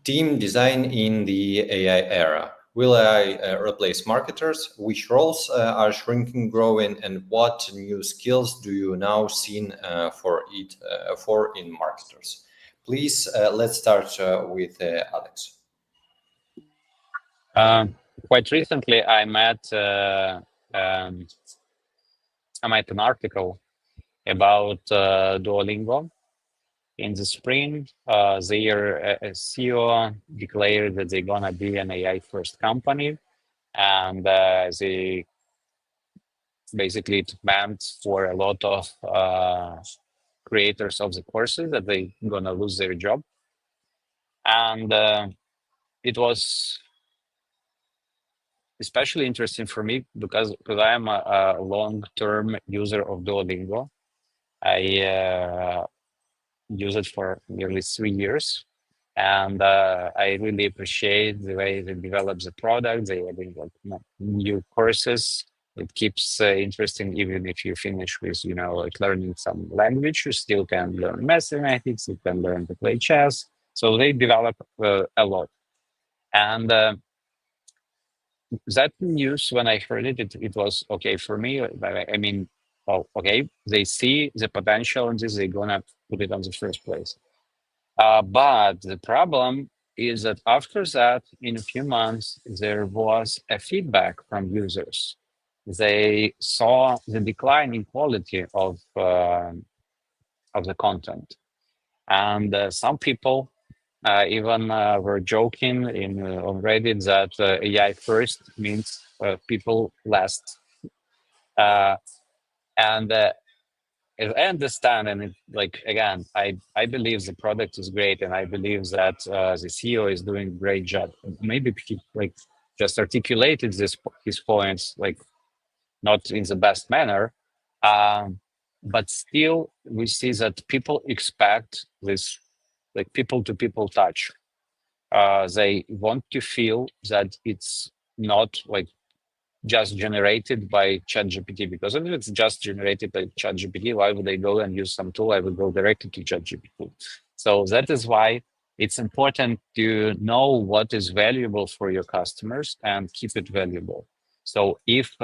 Speaker 1: Team design in the AI era. Will AI replace marketers? Which roles are shrinking, growing, and what new skills do you now see for in marketers? Please, let's start with Alex.
Speaker 2: Quite recently, I met an article about Duolingo. In the spring, their CEO declared that they're gonna be an AI-first company, and they basically meant for a lot of creators of the courses that they're gonna lose their job, and it was especially interesting for me because I am a long-term user of Duolingo. I use it for nearly 3 years, and I really appreciate the way they develop the product. They adding like new courses. It keeps interesting, even if you finish with like learning some language, you still can learn mathematics. You can learn to play chess. So they develop a lot, and that news, when I heard it, it was okay for me. I mean, well, okay, they see the potential in this, they're gonna put it on the first place. But the problem is that after that, in a few months, there was a feedback from users. They saw the decline in quality of the content, and some people even were joking on Reddit that AI first means people last. And as I understand, and it, like again, I believe the product is great, and I believe that the CEO is doing a great job. Maybe he like just articulated his points like not in the best manner. but still we see that people expect this like people-to-people touch. They want to feel that it's not like just generated by ChatGPT, because if it's just generated by ChatGPT, why would they go and use some tool? I would go directly to ChatGPT. So that is why it's important to know what is valuable for your customers and keep it valuable. So if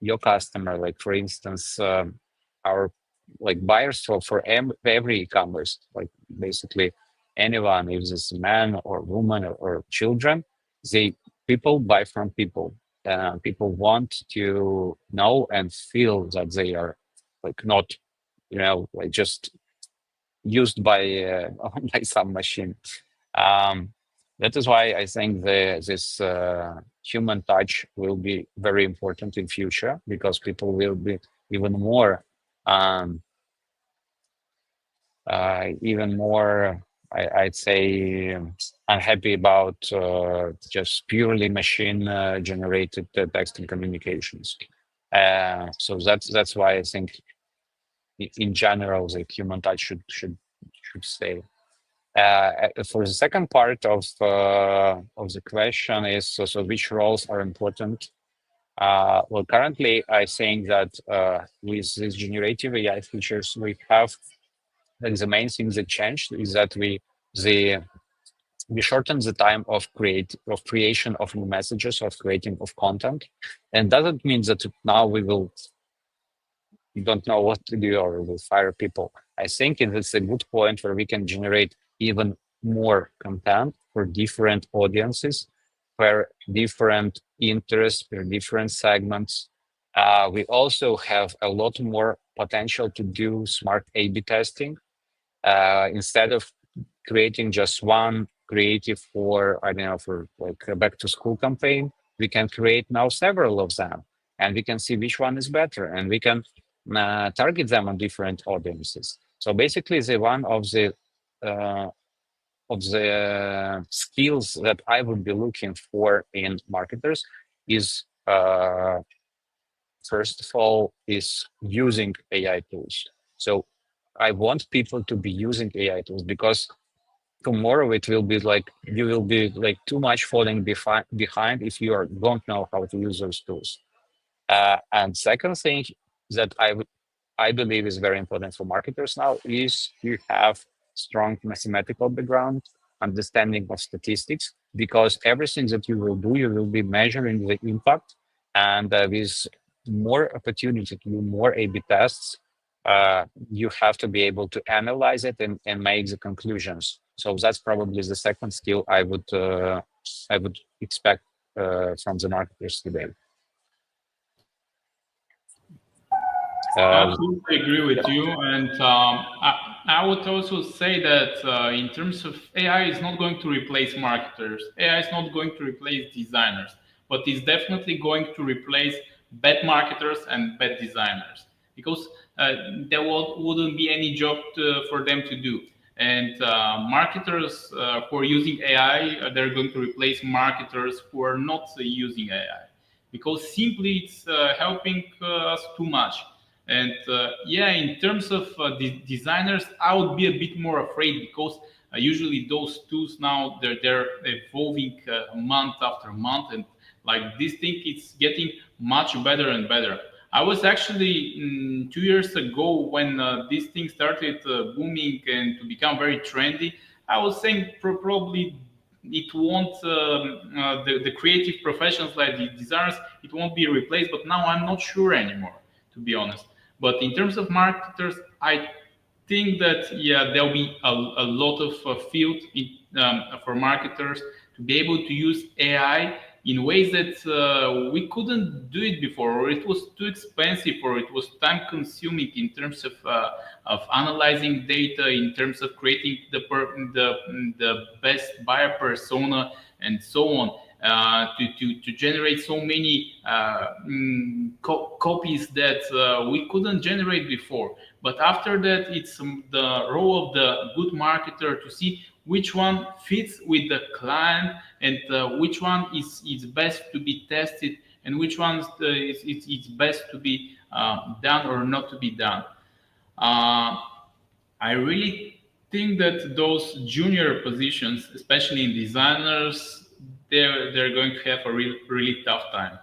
Speaker 2: your customer, like for instance, our like buyers for every e-commerce, like basically anyone, if it's a man or woman or children, people buy from people. People want to know and feel that they are like not, like just used by by some machine. That is why I think this human touch will be very important in future, because people will be even more um, I'd say unhappy about just purely machine generated text and communications. So that's why I think in general the human touch should stay. For the second part of the question is so which roles are important. Well, currently I think that with these generative AI features we have, like the main thing that changed is that we shortened the time of creation of new messages, of creating of content, and doesn't mean that now we don't know what to do or we will fire people. I think it's a good point where we can generate even more content for different audiences, for different interests, for different segments. We also have a lot more potential to do smart A/B testing. Instead of creating just one creative for, I don't know, for like a back to school campaign, we can create now several of them, and we can see which one is better, and we can target them on different audiences. So basically, one of the skills that I would be looking for in marketers is first of all is using AI tools. So I want people to be using AI tools, because tomorrow it will be like you will be like too much falling behind if you don't know how to use those tools. And second thing that I believe is very important for marketers now is you have strong mathematical background, understanding of statistics, because everything that you will do, you will be measuring the impact, and with more opportunity to do more A/B tests, you have to be able to analyze it and make the conclusions. So that's probably the second skill I would expect from the marketers today.
Speaker 3: I absolutely agree with you, and I would also say that in terms of AI is not going to replace marketers. AI is not going to replace designers, but it's definitely going to replace bad marketers and bad designers, because there wouldn't be any job for them to do. And marketers who are using AI, they're going to replace marketers who are not using AI, because simply it's helping us too much. And yeah, in terms of the designers, I would be a bit more afraid, because usually those tools now they're evolving month after month, and like this thing it's getting much better and better. I was actually 2 years ago when this thing started booming and to become very trendy. I was saying probably it won't the creative professions like the designers, it won't be replaced, but now I'm not sure anymore, to be honest. But in terms of marketers, I think that yeah, there'll be a lot of field for marketers to be able to use AI in ways that we couldn't do it before, or it was too expensive, or it was time consuming in terms of analyzing data, in terms of creating the best buyer persona and so on. To generate so many copies that we couldn't generate before. But after that, it's the role of the good marketer to see which one fits with the client, and which one is best to be tested, and which one is best to be done or not to be done. I really think that those junior positions, especially in designers, they're going to have a really tough time.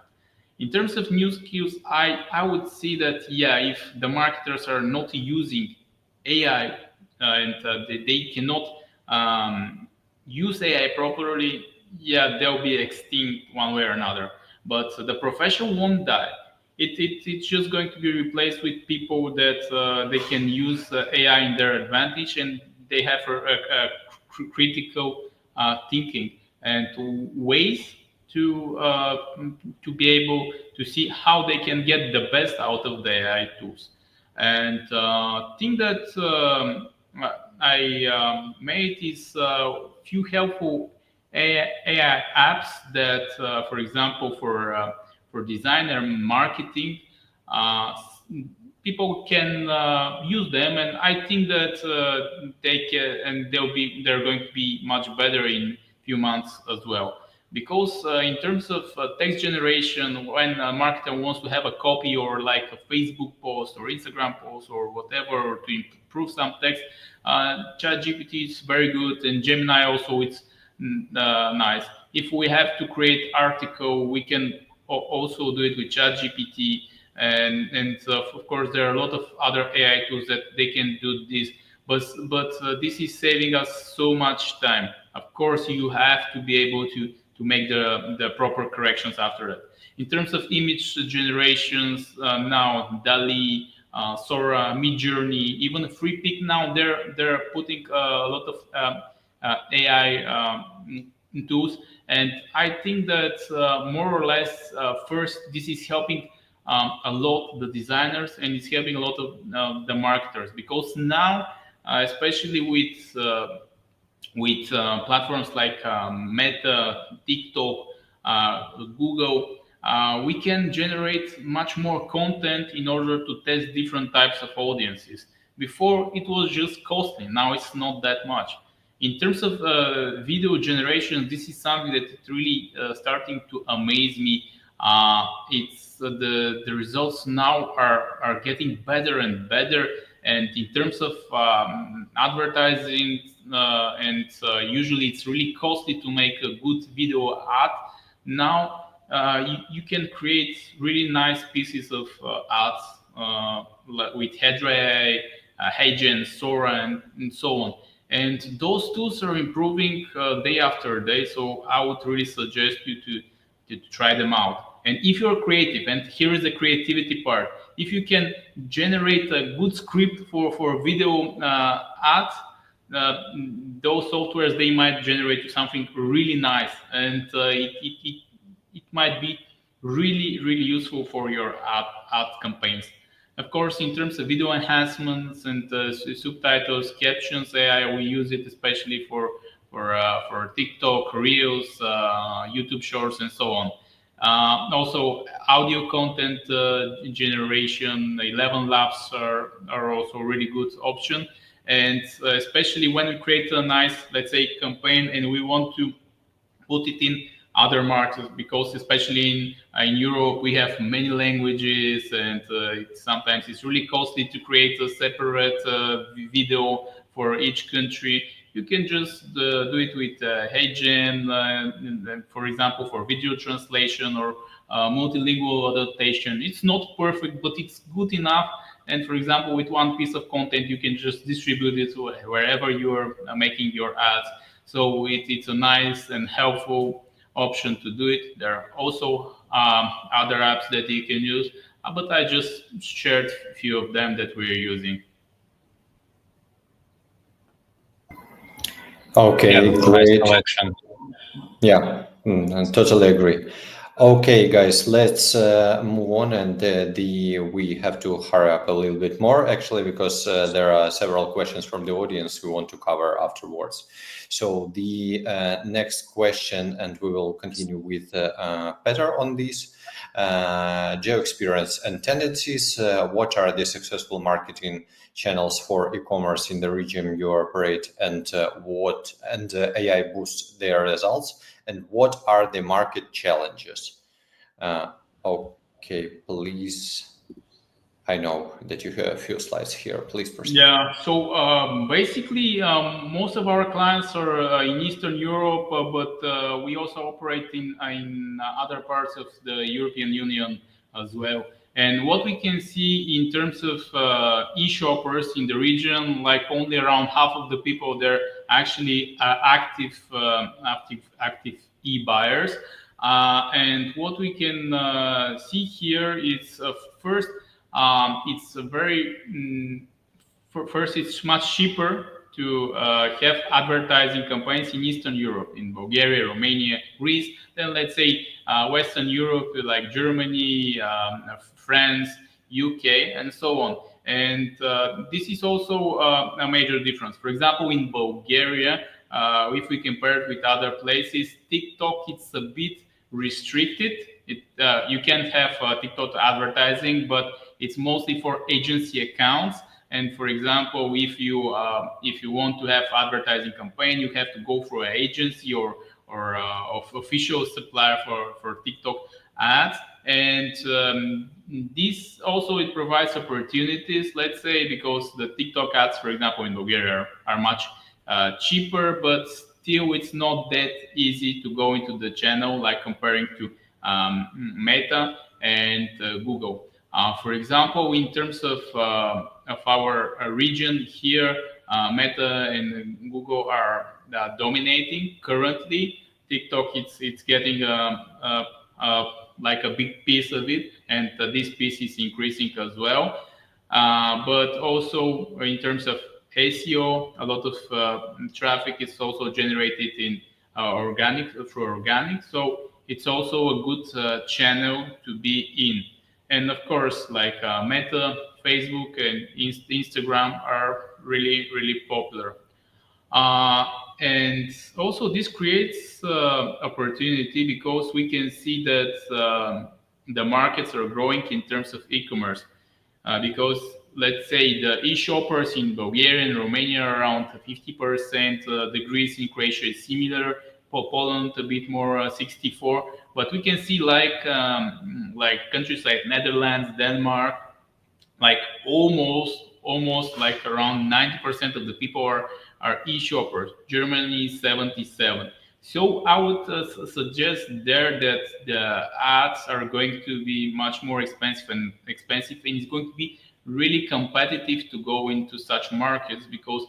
Speaker 3: In terms of new skills, I would see that, yeah, if the marketers are not using AI and they cannot use AI properly, yeah, they'll be extinct one way or another. But the profession won't die. It's just going to be replaced with people that they can use AI in their advantage, and they have a critical thinking and ways to be able to see how they can get the best out of the AI tools. And thing that I made is few helpful AI apps that, for example, for designer marketing, uh, people can use them, and I think that they can, and they're going to be much better in few months as well. Because in terms of text generation, when a marketer wants to have a copy or like a Facebook post or Instagram post or whatever, or to improve some text, ChatGPT is very good, and Gemini also it's nice. If we have to create article, we can also do it with ChatGPT, and of course there are a lot of other AI tools that they can do this. But this is saving us so much time. Of course, you have to be able to make the proper corrections after that. In terms of image generations, now DALI, Sora, Midjourney, even FreePic now they're putting a lot of AI tools, and I think that more or less first this is helping a lot the designers, and it's helping a lot of the marketers, because now especially with platforms like Meta, TikTok, Google, we can generate much more content in order to test different types of audiences. Before it was just costly, now it's not that much. In terms of video generation, this is something that is really starting to amaze me. It's the results now are getting better and better, and in terms of advertising, and usually it's really costly to make a good video ad. Now you can create really nice pieces of ads with Hedra, Heigen, Sora, and so on. And those tools are improving day after day. So I would really suggest you to try them out. And if you're creative, and here is the creativity part, if you can generate a good script for video ads, those softwares, they might generate something really nice, and it might be really useful for your ad campaigns. Of course, in terms of video enhancements and subtitles, captions, AI, we use it especially for TikTok, Reels, YouTube Shorts, and so on. Also, audio content generation, 11 Labs are also a really good option. And especially when we create a nice, let's say, campaign, and we want to put it in other markets, because especially in Europe we have many languages, and sometimes it's really costly to create a separate video for each country. You can just do it with HeyGen, for example, for video translation or multilingual adaptation. It's not perfect, but it's good enough. And for example, with one piece of content, you can just distribute it wherever you're making your ads. So it's a nice and helpful option to do it. There are also other apps that you can use, but I just shared a few of them that we're using.
Speaker 1: Okay,
Speaker 2: yeah,
Speaker 1: great.
Speaker 2: Nice
Speaker 1: yeah, I totally agree. Okay, guys, let's move on, and we have to hurry up a little bit more, actually, because there are several questions from the audience we want to cover afterwards. So the next question, and we will continue with Petar on this, geo experience and tendencies. What are the successful marketing channels for e-commerce in the region you operate, and what AI boosts their results? And what are the market challenges? Okay, please. I know that you have a few slides here. Please proceed.
Speaker 3: Yeah. So basically, most of our clients are in Eastern Europe, but we also operate in other parts of the European Union as well. And what we can see in terms of e-shoppers in the region, like only around half of the people there actually are active e-buyers. And what we can see here is first, it's a very first, it's much cheaper to have advertising campaigns in Eastern Europe, in Bulgaria, Romania, Greece, than let's say Western Europe, like Germany, France, UK, and so on. And this is also a major difference. For example, in Bulgaria, if we compare it with other places, TikTok, it's a bit restricted. You can't have TikTok advertising, but it's mostly for agency accounts. And for example, if you want to have advertising campaign, you have to go through an agency or of official supplier for TikTok ads. And this also it provides opportunities. Let's say because the TikTok ads, for example, in Bulgaria are much cheaper, but still it's not that easy to go into the channel like comparing to Meta and Google. For example, in terms of our region here, Meta and Google are dominating currently. TikTok, it's getting like a big piece of it, and this piece is increasing as well. But also in terms of SEO, a lot of traffic is also generated in through organic. So it's also a good channel to be in. And of course, like Meta, Facebook, and Instagram are really, really popular. And also, this creates opportunity because we can see that the markets are growing in terms of e-commerce. Because let's say the e-shoppers in Bulgaria and Romania are around 50%. The Greece in Croatia is similar. Poland a bit more, 64. But we can see like countries like Netherlands, Denmark, like almost like around 90% of the people are e-shoppers. Germany is 77. So I would suggest there that the ads are going to be much more expensive, and it's going to be really competitive to go into such markets because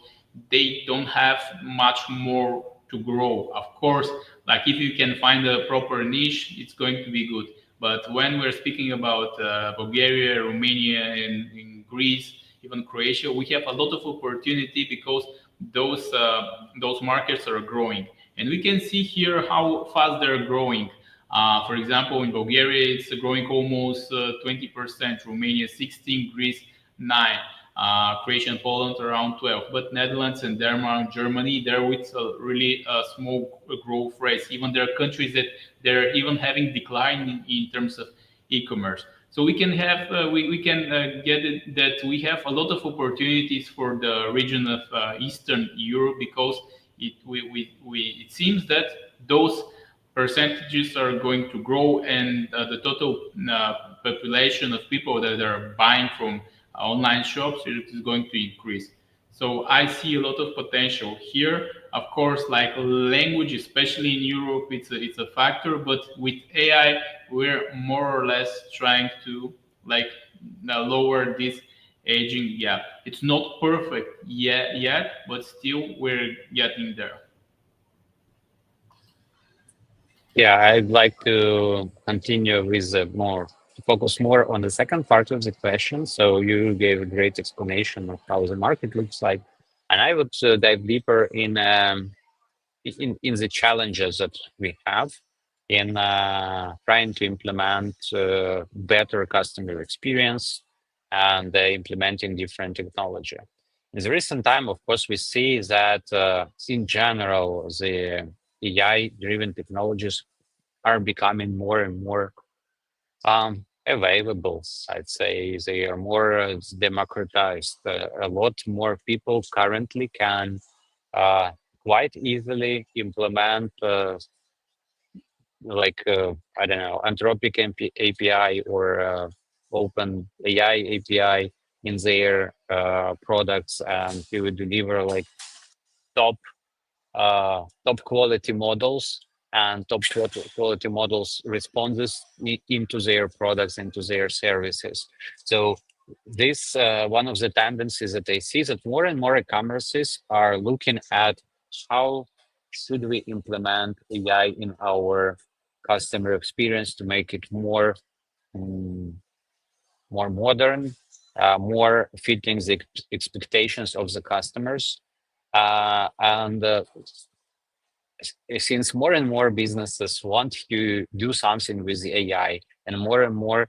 Speaker 3: they don't have much more to grow. Of course, like if you can find a proper niche, it's going to be good. But when we're speaking about Bulgaria, Romania, and in Greece, even Croatia, we have a lot of opportunity because those markets are growing, and we can see here how fast they're growing. For example, in Bulgaria, it's growing almost 20%, Romania 16%, Greece 9%. Croatia and Poland around 12, but Netherlands and Denmark, Germany, they're with a really small growth rates. Even there are countries that they're even having decline in terms of e-commerce. So we can have we can get it that we have a lot of opportunities for the region of Eastern Europe because it seems that those percentages are going to grow, and the total population of people that are buying from online shops is going to increase. So I see a lot of potential here. Of course, like language, especially in Europe, it's a factor. But with AI, we're more or less trying to like lower this aging gap. It's not perfect yet, but still we're getting there.
Speaker 2: Yeah, I'd like to continue with focus more on the second part of the question. So you gave a great explanation of how the market looks like, and I would dive deeper in the challenges that we have in trying to implement better customer experience and implementing different technology. In the recent time, of course, we see that in general, the AI-driven technologies are becoming more and more available. I'd say they are more democratized. A lot more people currently can quite easily implement I don't know, Anthropic API or open AI API in their products, and he would deliver like top quality models and top quality models responses into their products, into their services. So this one of the tendencies that I see, that more and more e-commerces are looking at how should we implement AI in our customer experience to make it more more modern, more fitting the expectations of the customers. And since more and more businesses want to do something with the AI, and more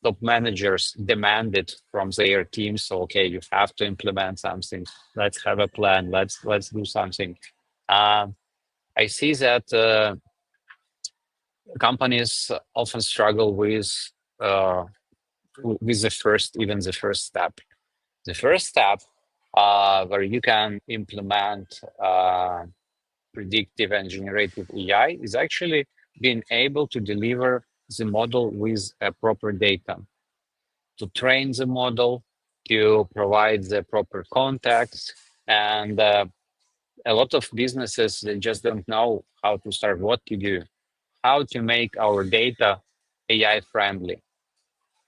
Speaker 2: top managers demand it from their teams. So, okay, you have to implement something. Let's have a plan. Let's do something. I see that companies often struggle with the first step. The first step where you can implement predictive and generative AI is actually being able to deliver the model with proper data, to train the model, to provide the proper context. And a lot of businesses, they just don't know how to start, what to do, how to make our data AI friendly.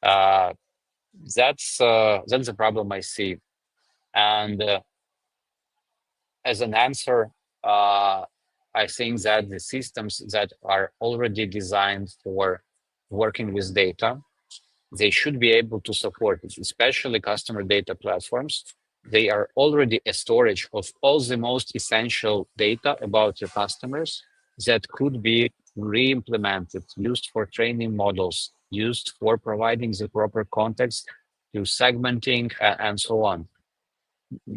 Speaker 2: That's a problem I see. And as an answer, I think that the systems that are already designed for working with data, they should be able to support it, especially customer data platforms. They are already a storage of all the most essential data about your customers that could be re-implemented, used for training models, used for providing the proper context to segmenting and so on.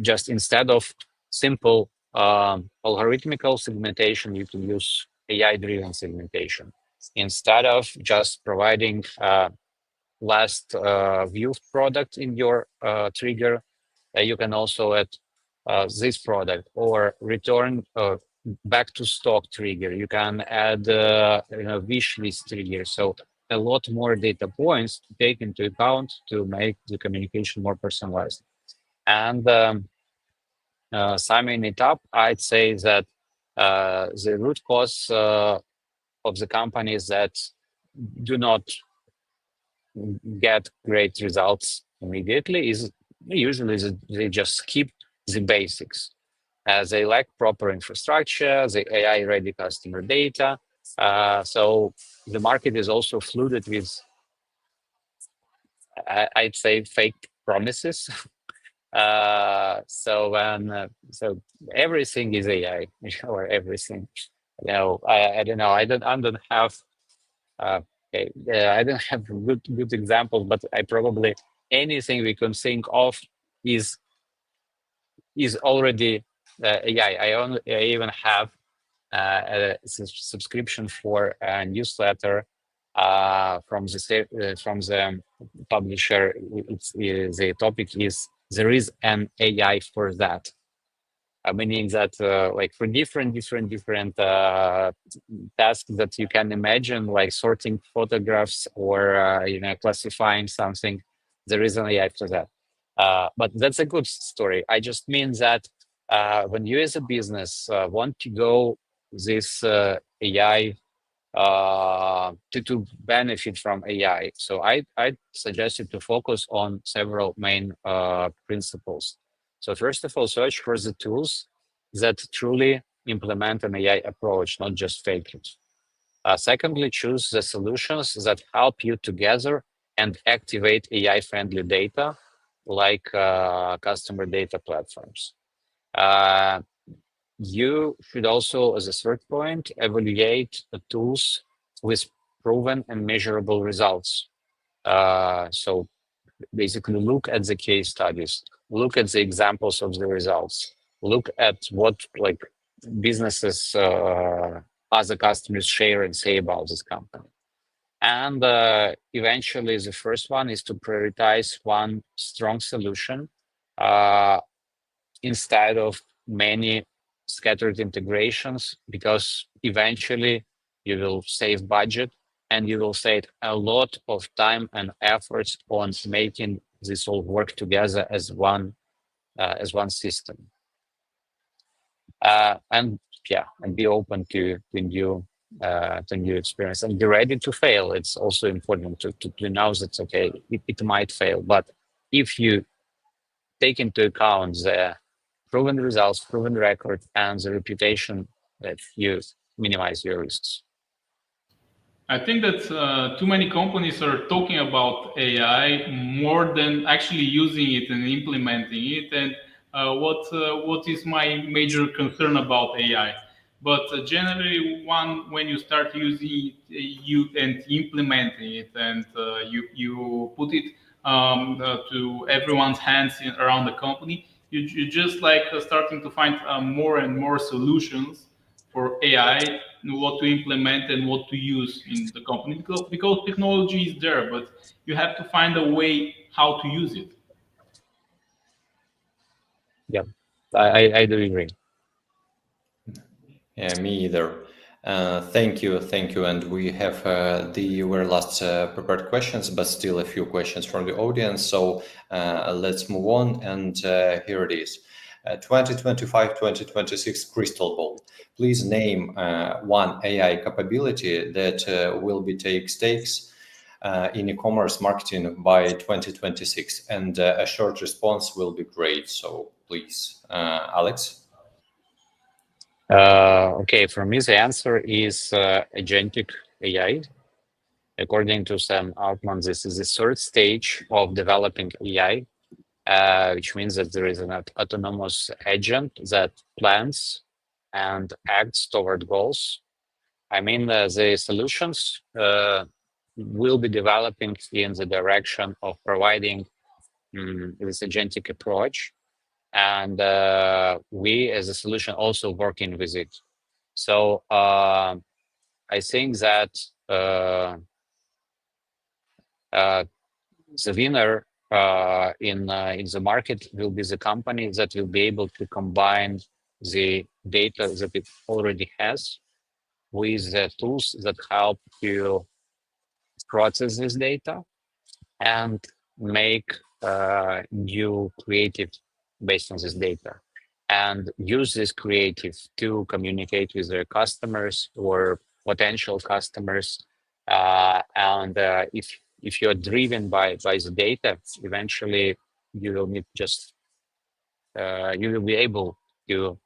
Speaker 2: Just instead of simple algorithmical segmentation, you can use AI-driven segmentation. Instead of just providing last viewed product in your trigger, you can also add this product, or return back to stock trigger. You can add wish list trigger. So a lot more data points to take into account to make the communication more personalized. And summing it up, I'd say that the root cause of the companies that do not get great results immediately is usually they just skip the basics. They lack proper infrastructure, the AI-ready customer data. So the market is also flooded with, I'd say, fake promises. So everything is AI, or everything. I don't know. I don't have. I don't have good examples, but I probably anything we can think of is already AI. I even have a subscription for a newsletter from the publisher. The topic is there is an AI for that. Meaning that like for different tasks that you can imagine, like sorting photographs or classifying something, there is an AI for that. But that's a good story. I just mean that when you as a business want to go this AI to benefit from AI, so I suggest you to focus on several main principles. So first of all, search for the tools that truly implement an AI approach, not just fake it. Secondly, choose the solutions that help you to gather and activate AI-friendly data, like customer data platforms. You should also, as a third point, evaluate the tools with proven and measurable results. So basically look at the case studies, look at the examples of the results, look at what like businesses, other customers share and say about this company. And eventually the first one is to prioritize one strong solution instead of many scattered integrations, because eventually you will save budget and you will save a lot of time and efforts on making this all work together as one system. And be open to new experience and be ready to fail. It's also important to know that okay, it might fail, but if you take into account the proven results, proven record, and the reputation, that you minimize your risks.
Speaker 3: I think that too many companies are talking about AI more than actually using it and implementing it. And what is my major concern about AI? But generally, when you start using it, you and implementing it, and you put it to everyone's hands around the company, you just like starting to find more and more solutions for AI, what to implement and what to use in the company, because technology is there, but you have to find a way how to use it.
Speaker 2: Yeah, I do agree.
Speaker 1: Yeah, me either. Thank you, and we have the very last prepared questions, but still a few questions from the audience. So let's move on, and here it is. 2025-2026 crystal ball. Please name one AI capability that will be take stakes in e-commerce marketing by 2026, and a short response will be great. So please, Alex.
Speaker 2: Okay, for me, the answer is agentic AI. According to Sam Altman, this is the third stage of developing AI, which means that there is an autonomous agent that plans and acts toward goals. I mean, the solutions will be developing in the direction of providing this agentic approach. And we as a solution also working with it. So I think that the winner in the market will be the company that will be able to combine the data that it already has with the tools that help to process this data and make new creative based on this data, and use this creative to communicate with their customers or potential customers. And if you're driven by the data, eventually you will need just you will be able to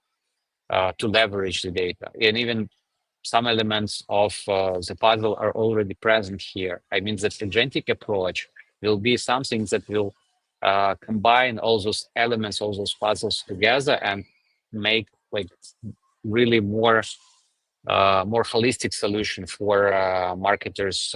Speaker 2: leverage the data, and even some elements of the puzzle are already present here. I mean, the agentic approach will be something that will combine all those elements, all those puzzles together, and make like really more holistic solution for marketers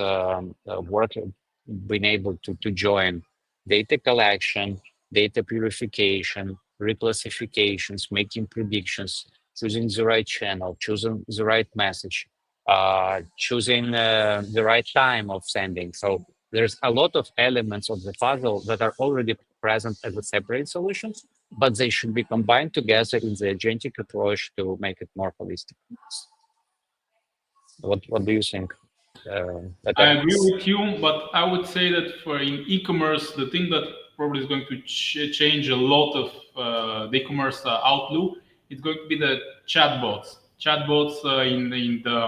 Speaker 2: being able to join data collection, data purification, reclassifications, making predictions, choosing the right channel, choosing the right message, choosing the right time of sending. So there's a lot of elements of the puzzle that are already present as a separate solutions, but they should be combined together in the agentic approach to make it more holistic. What do you think?
Speaker 3: I agree with you, but I would say that for in e-commerce, the thing that probably is going to change a lot of the e-commerce outlook, it's going to be the chatbots. Chatbots in the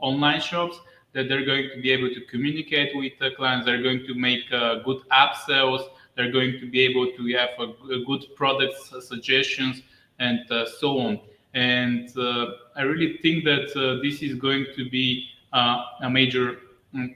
Speaker 3: online shops, that they're going to be able to communicate with the clients. They're going to make good app sales. They're going to be able to have a good product suggestions and so on. And I really think that this is going to be a major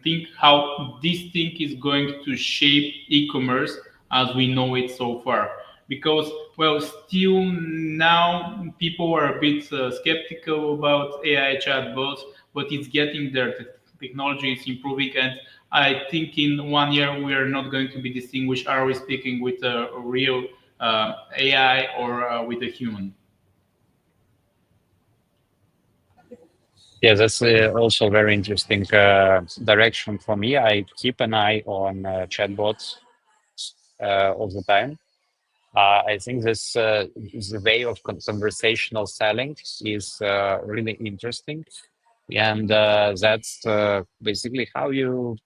Speaker 3: thing, how this thing is going to shape e-commerce as we know it so far. Because, well, still now people are a bit skeptical about AI chatbots, but it's getting there. The technology is improving, and I think in 1 year we are not going to be distinguished. Are we speaking with a real AI or with a human?
Speaker 2: Yeah, that's also very interesting direction for me. I keep an eye on chatbots all the time. I think this the way of conversational selling is really interesting. And that's basically how you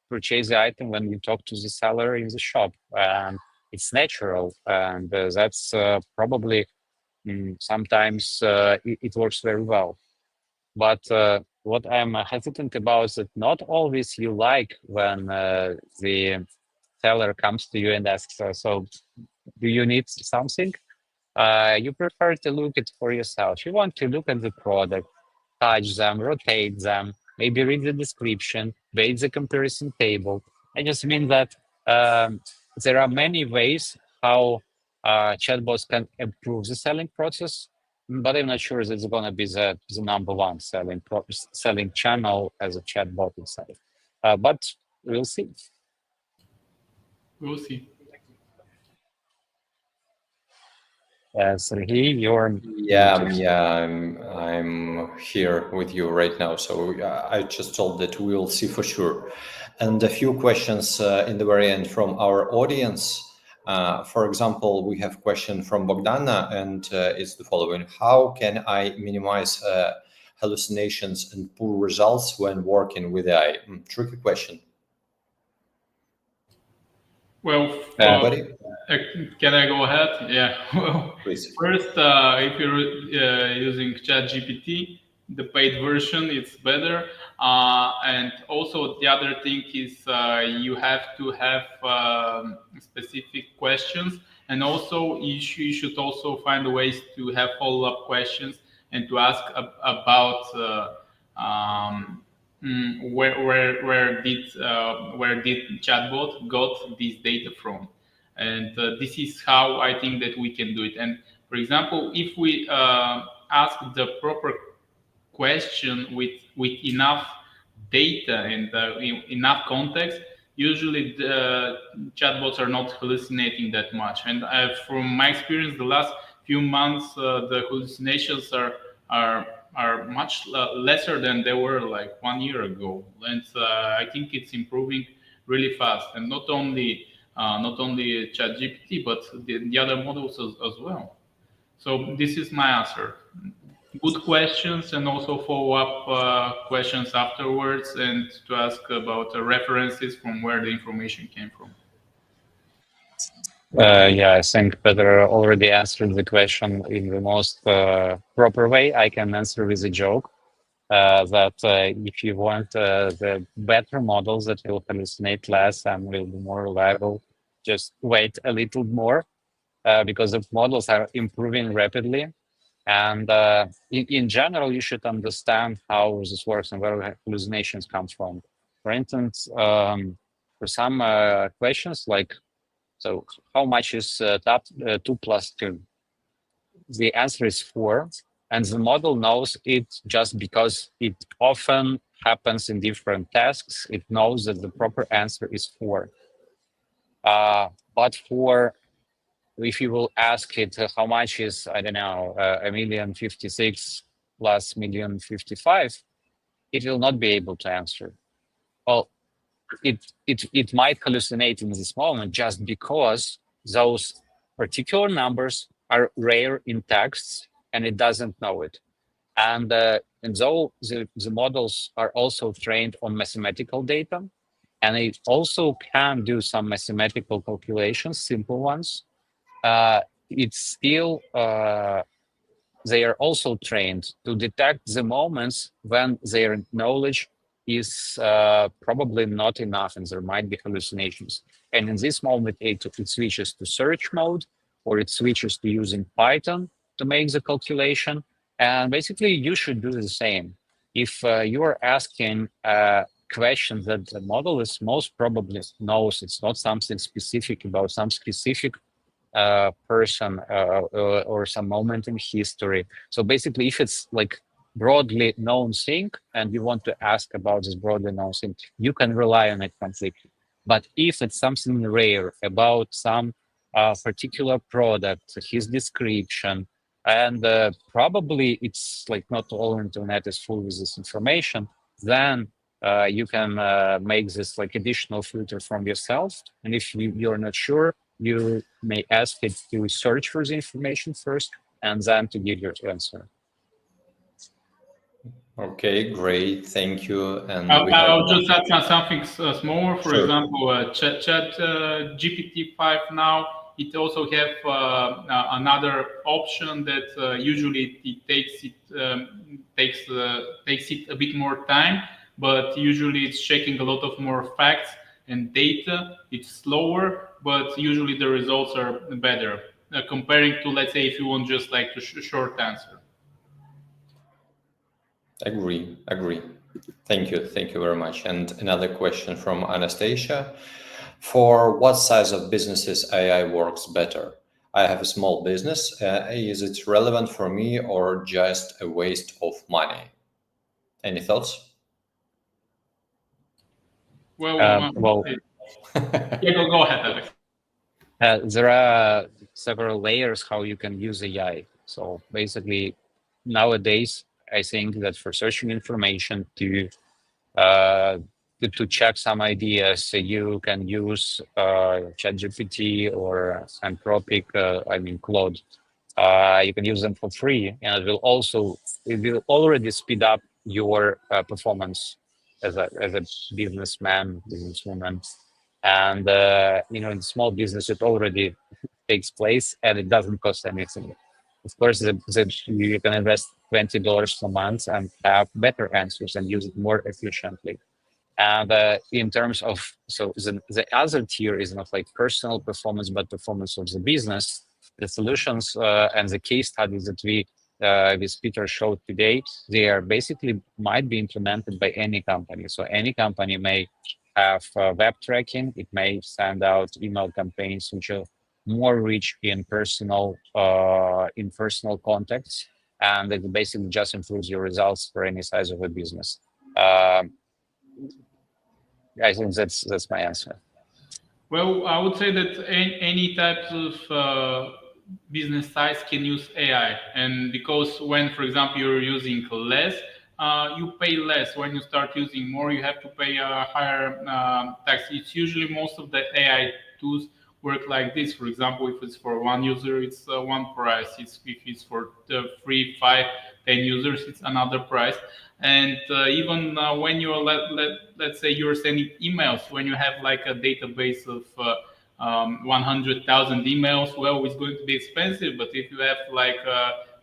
Speaker 2: purchase the item when you talk to the seller in the shop. And it's natural, and that's probably sometimes it works very well. But what I'm hesitant about is that not always you like when the seller comes to you and asks, so do you need something? You prefer to look it for yourself. You want to look at the product, touch them, rotate them, maybe read the description, base the comparison table. I just mean that there are many ways how chatbots can improve the selling process, but I'm not sure that it's going to be the number one selling channel as a chatbot itself. But we'll see.
Speaker 3: We'll see.
Speaker 2: Sergey, you're
Speaker 1: I'm here with you right now. So I just told that we'll see for sure. And a few questions in the very end from our audience. For example, we have a question from Bogdana, and it's the following: how can I minimize hallucinations and poor results when working with AI? Tricky question.
Speaker 3: Well, can I go ahead? Yeah. Well,
Speaker 1: please.
Speaker 3: First, if you're using ChatGPT, the paid version, it's better. And also the other thing is you have to have specific questions, and also you should also find ways to have follow-up questions and to ask about where did chatbot got this data from, and this is how I think that we can do it. And for example, if we ask the proper question with enough data and enough context, usually the chatbots are not hallucinating that much. And from my experience, the last few months, the hallucinations are much lesser than they were like 1 year ago. And I think it's improving really fast. And not only ChatGPT, but the other models as well. So this is my answer. Good questions, and also follow-up questions afterwards, and to ask about references from where the information came from.
Speaker 2: Yeah, I think Petar already answered the question in the most proper way. I can answer with a joke that if you want the better models that will hallucinate less and will be more reliable, just wait a little more because the models are improving rapidly. And in general, you should understand how this works and where hallucinations come from. For instance, for some questions like, so how much is 2 plus 2? The answer is 4. And the model knows it just because it often happens in different tasks. It knows that the proper answer is 4. But if you will ask it how much is, I don't know, 1,056 plus 1,055, it will not be able to answer. Well, it might hallucinate in this moment just because those particular numbers are rare in texts and it doesn't know it. And though the models are also trained on mathematical data, and it also can do some mathematical calculations, simple ones, it's still, they are also trained to detect the moments when their knowledge is probably not enough and there might be hallucinations. And in this moment, it switches to search mode, or it switches to using Python to make the calculation. And basically, you should do the same. If you are asking questions that the model is most probably knows, it's not something specific about some specific person or some moment in history. So basically, if it's like broadly known thing and you want to ask about this broadly known thing, you can rely on it completely. But if it's something rare about some particular product, his description, and probably it's like not all internet is full with this information, then you can make this like additional filter from yourself. And if you're not sure, you may ask it to search for the information first and then to give your answer.
Speaker 1: Okay, great, thank you. And
Speaker 3: I'll just add something smaller. For
Speaker 1: Sure.
Speaker 3: example, GPT 5 now, it also have another option that usually it takes it a bit more time, but usually it's checking a lot of more facts and data. It's slower, but usually the results are better comparing to, let's say, if you want just like a short answer.
Speaker 1: Agree. Thank you very much. And another question from Anastasia. For what size of businesses AI works better? I have a small business. Is it relevant for me or just a waste of money? Any thoughts?
Speaker 3: Well, go ahead, Alex.
Speaker 2: There are several layers how you can use AI. So basically, nowadays, I think that for searching information to check some ideas, you can use ChatGPT or Anthropic, Claude. You can use them for free, and it will already speed up your performance as a businesswoman. And in small business, it already takes place, and it doesn't cost anything. Of course, you can invest $20 a month and have better answers and use it more efficiently. And in terms of, so the other tier is not like personal performance, but performance of the business. The solutions and the case studies that we with Peter showed today, they are basically might be implemented by any company. So any company may have web tracking. It may send out email campaigns which are more rich in personal contacts, and it basically just improves your results for any size of a business. I think that's my answer.
Speaker 3: Well, I would say that any types of business size can use AI, and because when, for example, you're using less, you pay less. When you start using more, you have to pay a higher tax. It's usually most of the AI tools work like this. For example, if it's for one user, it's one price. If it's for the 3, 5, 10 users, it's another price. And even when you're let's say you're sending emails, when you have like a database of 100,000 emails, well, it's going to be expensive. But if you have like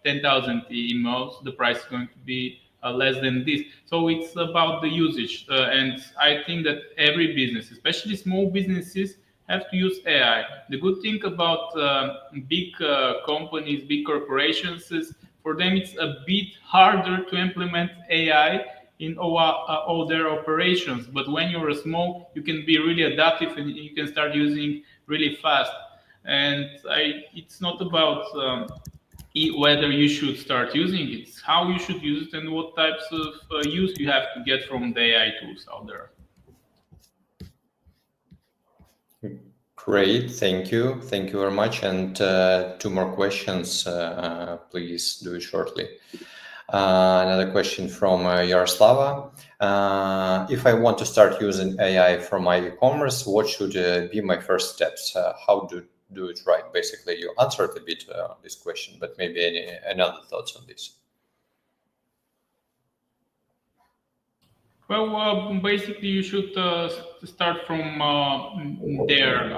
Speaker 3: 10,000 emails, the price is going to be less than this. So it's about the usage. And I think that every business, especially small businesses, have to use AI. The good thing about big companies, big corporations is for them it's a bit harder to implement AI in all their operations. But when you're small, you can be really adaptive and you can start using really fast. And it's not about whether you should start using it, it's how you should use it and what types of use you have to get from the AI tools out there.
Speaker 1: Great, thank you very much. And 2 more questions, please do it shortly. Another question from Yaroslava. If I want to start using AI for my e-commerce, what should be my first steps? How to do it right? Basically, you answered a bit this question, but maybe any other thoughts on this?
Speaker 3: Well, basically, you should start from there.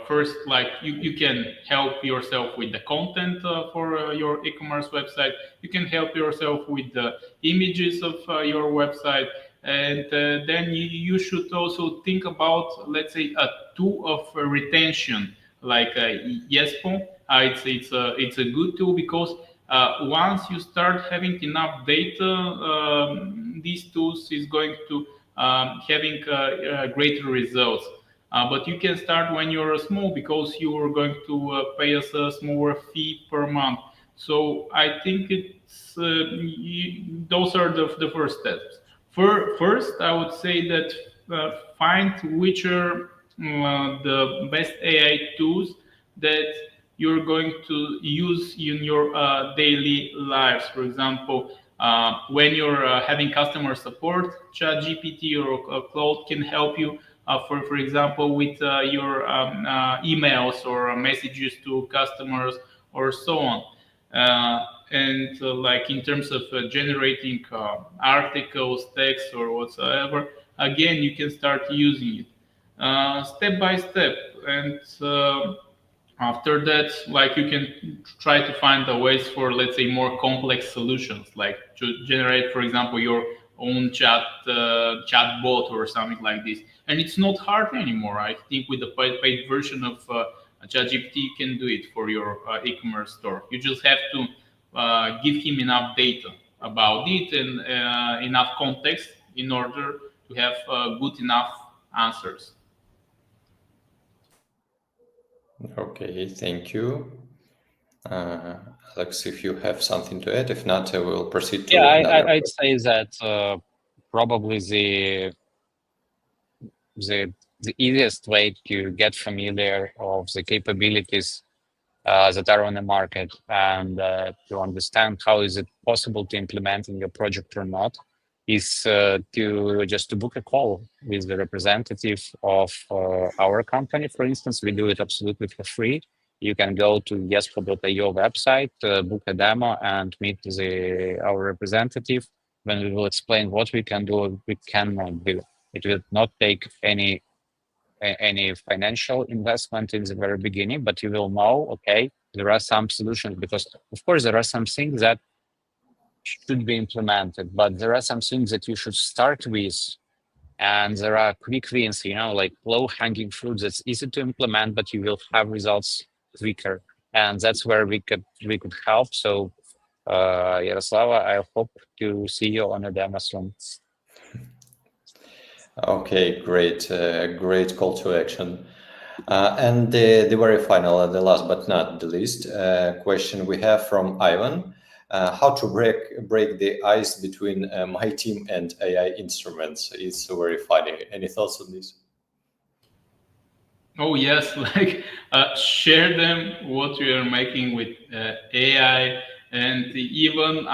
Speaker 3: First, you can help yourself with the content for your e-commerce website. You can help yourself with the images of your website, and then you should also think about, let's say, a tool of retention like Yespo. It's a good tool because once you start having enough data, these tools is going to having greater results. But you can start when you're small because you are going to pay us a smaller fee per month. So I think it's those are the first steps. First, I would say that find which are the best AI tools that you're going to use in your daily lives. For example, when you're having customer support, ChatGPT or Claude can help you, for example, with your emails or messages to customers or so on. and like in terms of generating articles, text, or whatsoever, again, you can start using it step by step. And after that, like you can try to find the ways for, let's say, more complex solutions, like to generate, for example, your own chat bot or something like this. And it's not hard anymore. I think with the paid version of ChatGPT, you can do it for your e-commerce store. You just have to give him enough data about it and enough context in order to have good enough answers.
Speaker 1: Okay, thank you. Alex, if you have something to add, if not, I will proceed to another.
Speaker 2: I'd say that probably the easiest way to get familiar of the capabilities that are on the market and to understand how is it possible to implement in your project or not is to book a call with the representative of our company. For instance, we do it absolutely for free. You can go to yesco.io website, book a demo, and meet our representative. When we will explain what we can do, we cannot do. It will not take any financial investment in the very beginning, but you will know, okay, there are some solutions, because of course there are some things that should be implemented, but there are some things that you should start with, and there are quick wins, like low-hanging fruits that's easy to implement, but you will have results quicker, and that's where we could help. So Yaroslava, I hope to see you on a demo soon.
Speaker 1: Okay, great, great call to action. And the very final, the last but not the least, question we have from Ivan: how to break the ice between my team and AI instruments? It's very funny. Any thoughts on this?
Speaker 3: Oh yes, like share them what we are making with AI, and even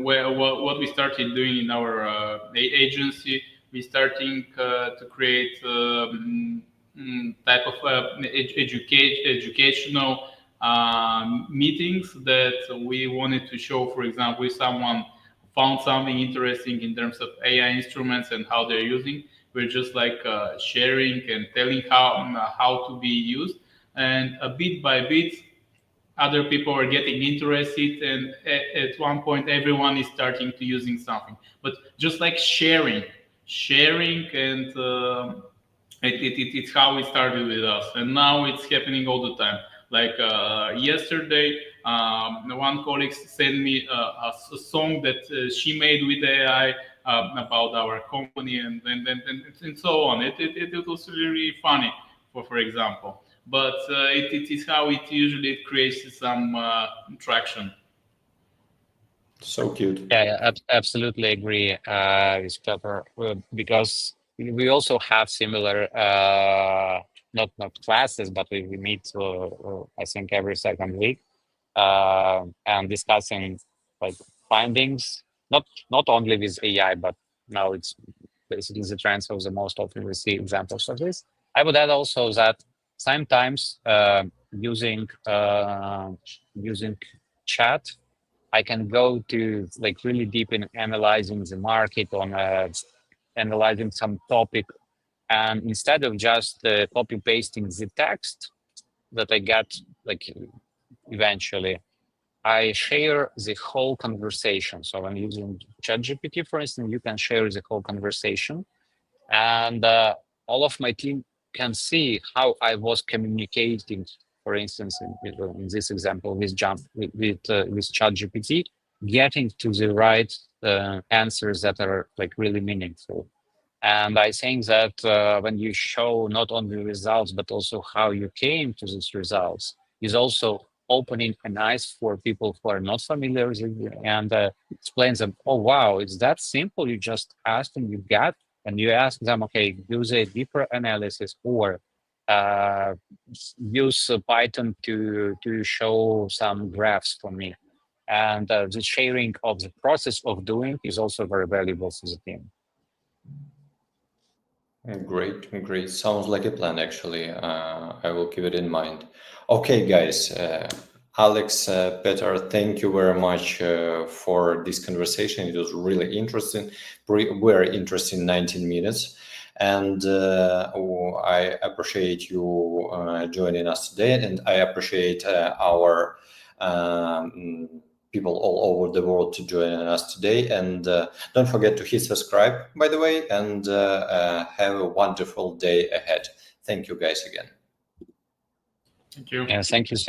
Speaker 3: what we started doing in our agency. We starting to create type of educational meetings that we wanted to show. For example, if someone found something interesting in terms of AI instruments and how they're using, we're just like sharing and telling how to be used, and bit by bit other people are getting interested, and at one point everyone is starting to using something. But just like sharing and it's how it started with us, and now it's happening all the time. Like yesterday, one colleague sent me a song that she made with AI about our company, and so on. It was really funny, for example. But it is how it usually creates some traction.
Speaker 1: So cute.
Speaker 2: Yeah, absolutely agree with Petar, because we also have similar not classes, but we meet I think every second week and discussing like findings, not only with AI, but now it's basically the trends of the most often we see examples of this. I would add also that sometimes using chat, I can go to like really deep in analyzing the market, on analyzing some topic, and instead of just copy pasting the text that I get like eventually, I share the whole conversation. So when using ChatGPT, for instance, you can share the whole conversation, and all of my team can see how I was communicating. For instance, in this example, with ChatGPT, getting to the right answers that are like really meaningful. And I think that when you show not only results, but also how you came to these results, is also opening an eyes for people who are not familiar with it, and explains them, oh, wow, it's that simple. You just asked and you got, and you ask them, okay, use a deeper analysis, or use Python to show some graphs for me. And the sharing of the process of doing is also very valuable for the team.
Speaker 1: Great. Sounds like a plan, actually. I will keep it in mind. Okay, guys, Alex, Petar, thank you very much for this conversation. It was really interesting, very interesting 19 minutes. And I appreciate you joining us today, and I appreciate our people all over the world to join us today. And don't forget to hit subscribe, by the way, and have a wonderful day ahead. Thank you guys again.
Speaker 3: Thank you.
Speaker 2: Yeah, thank you, sir.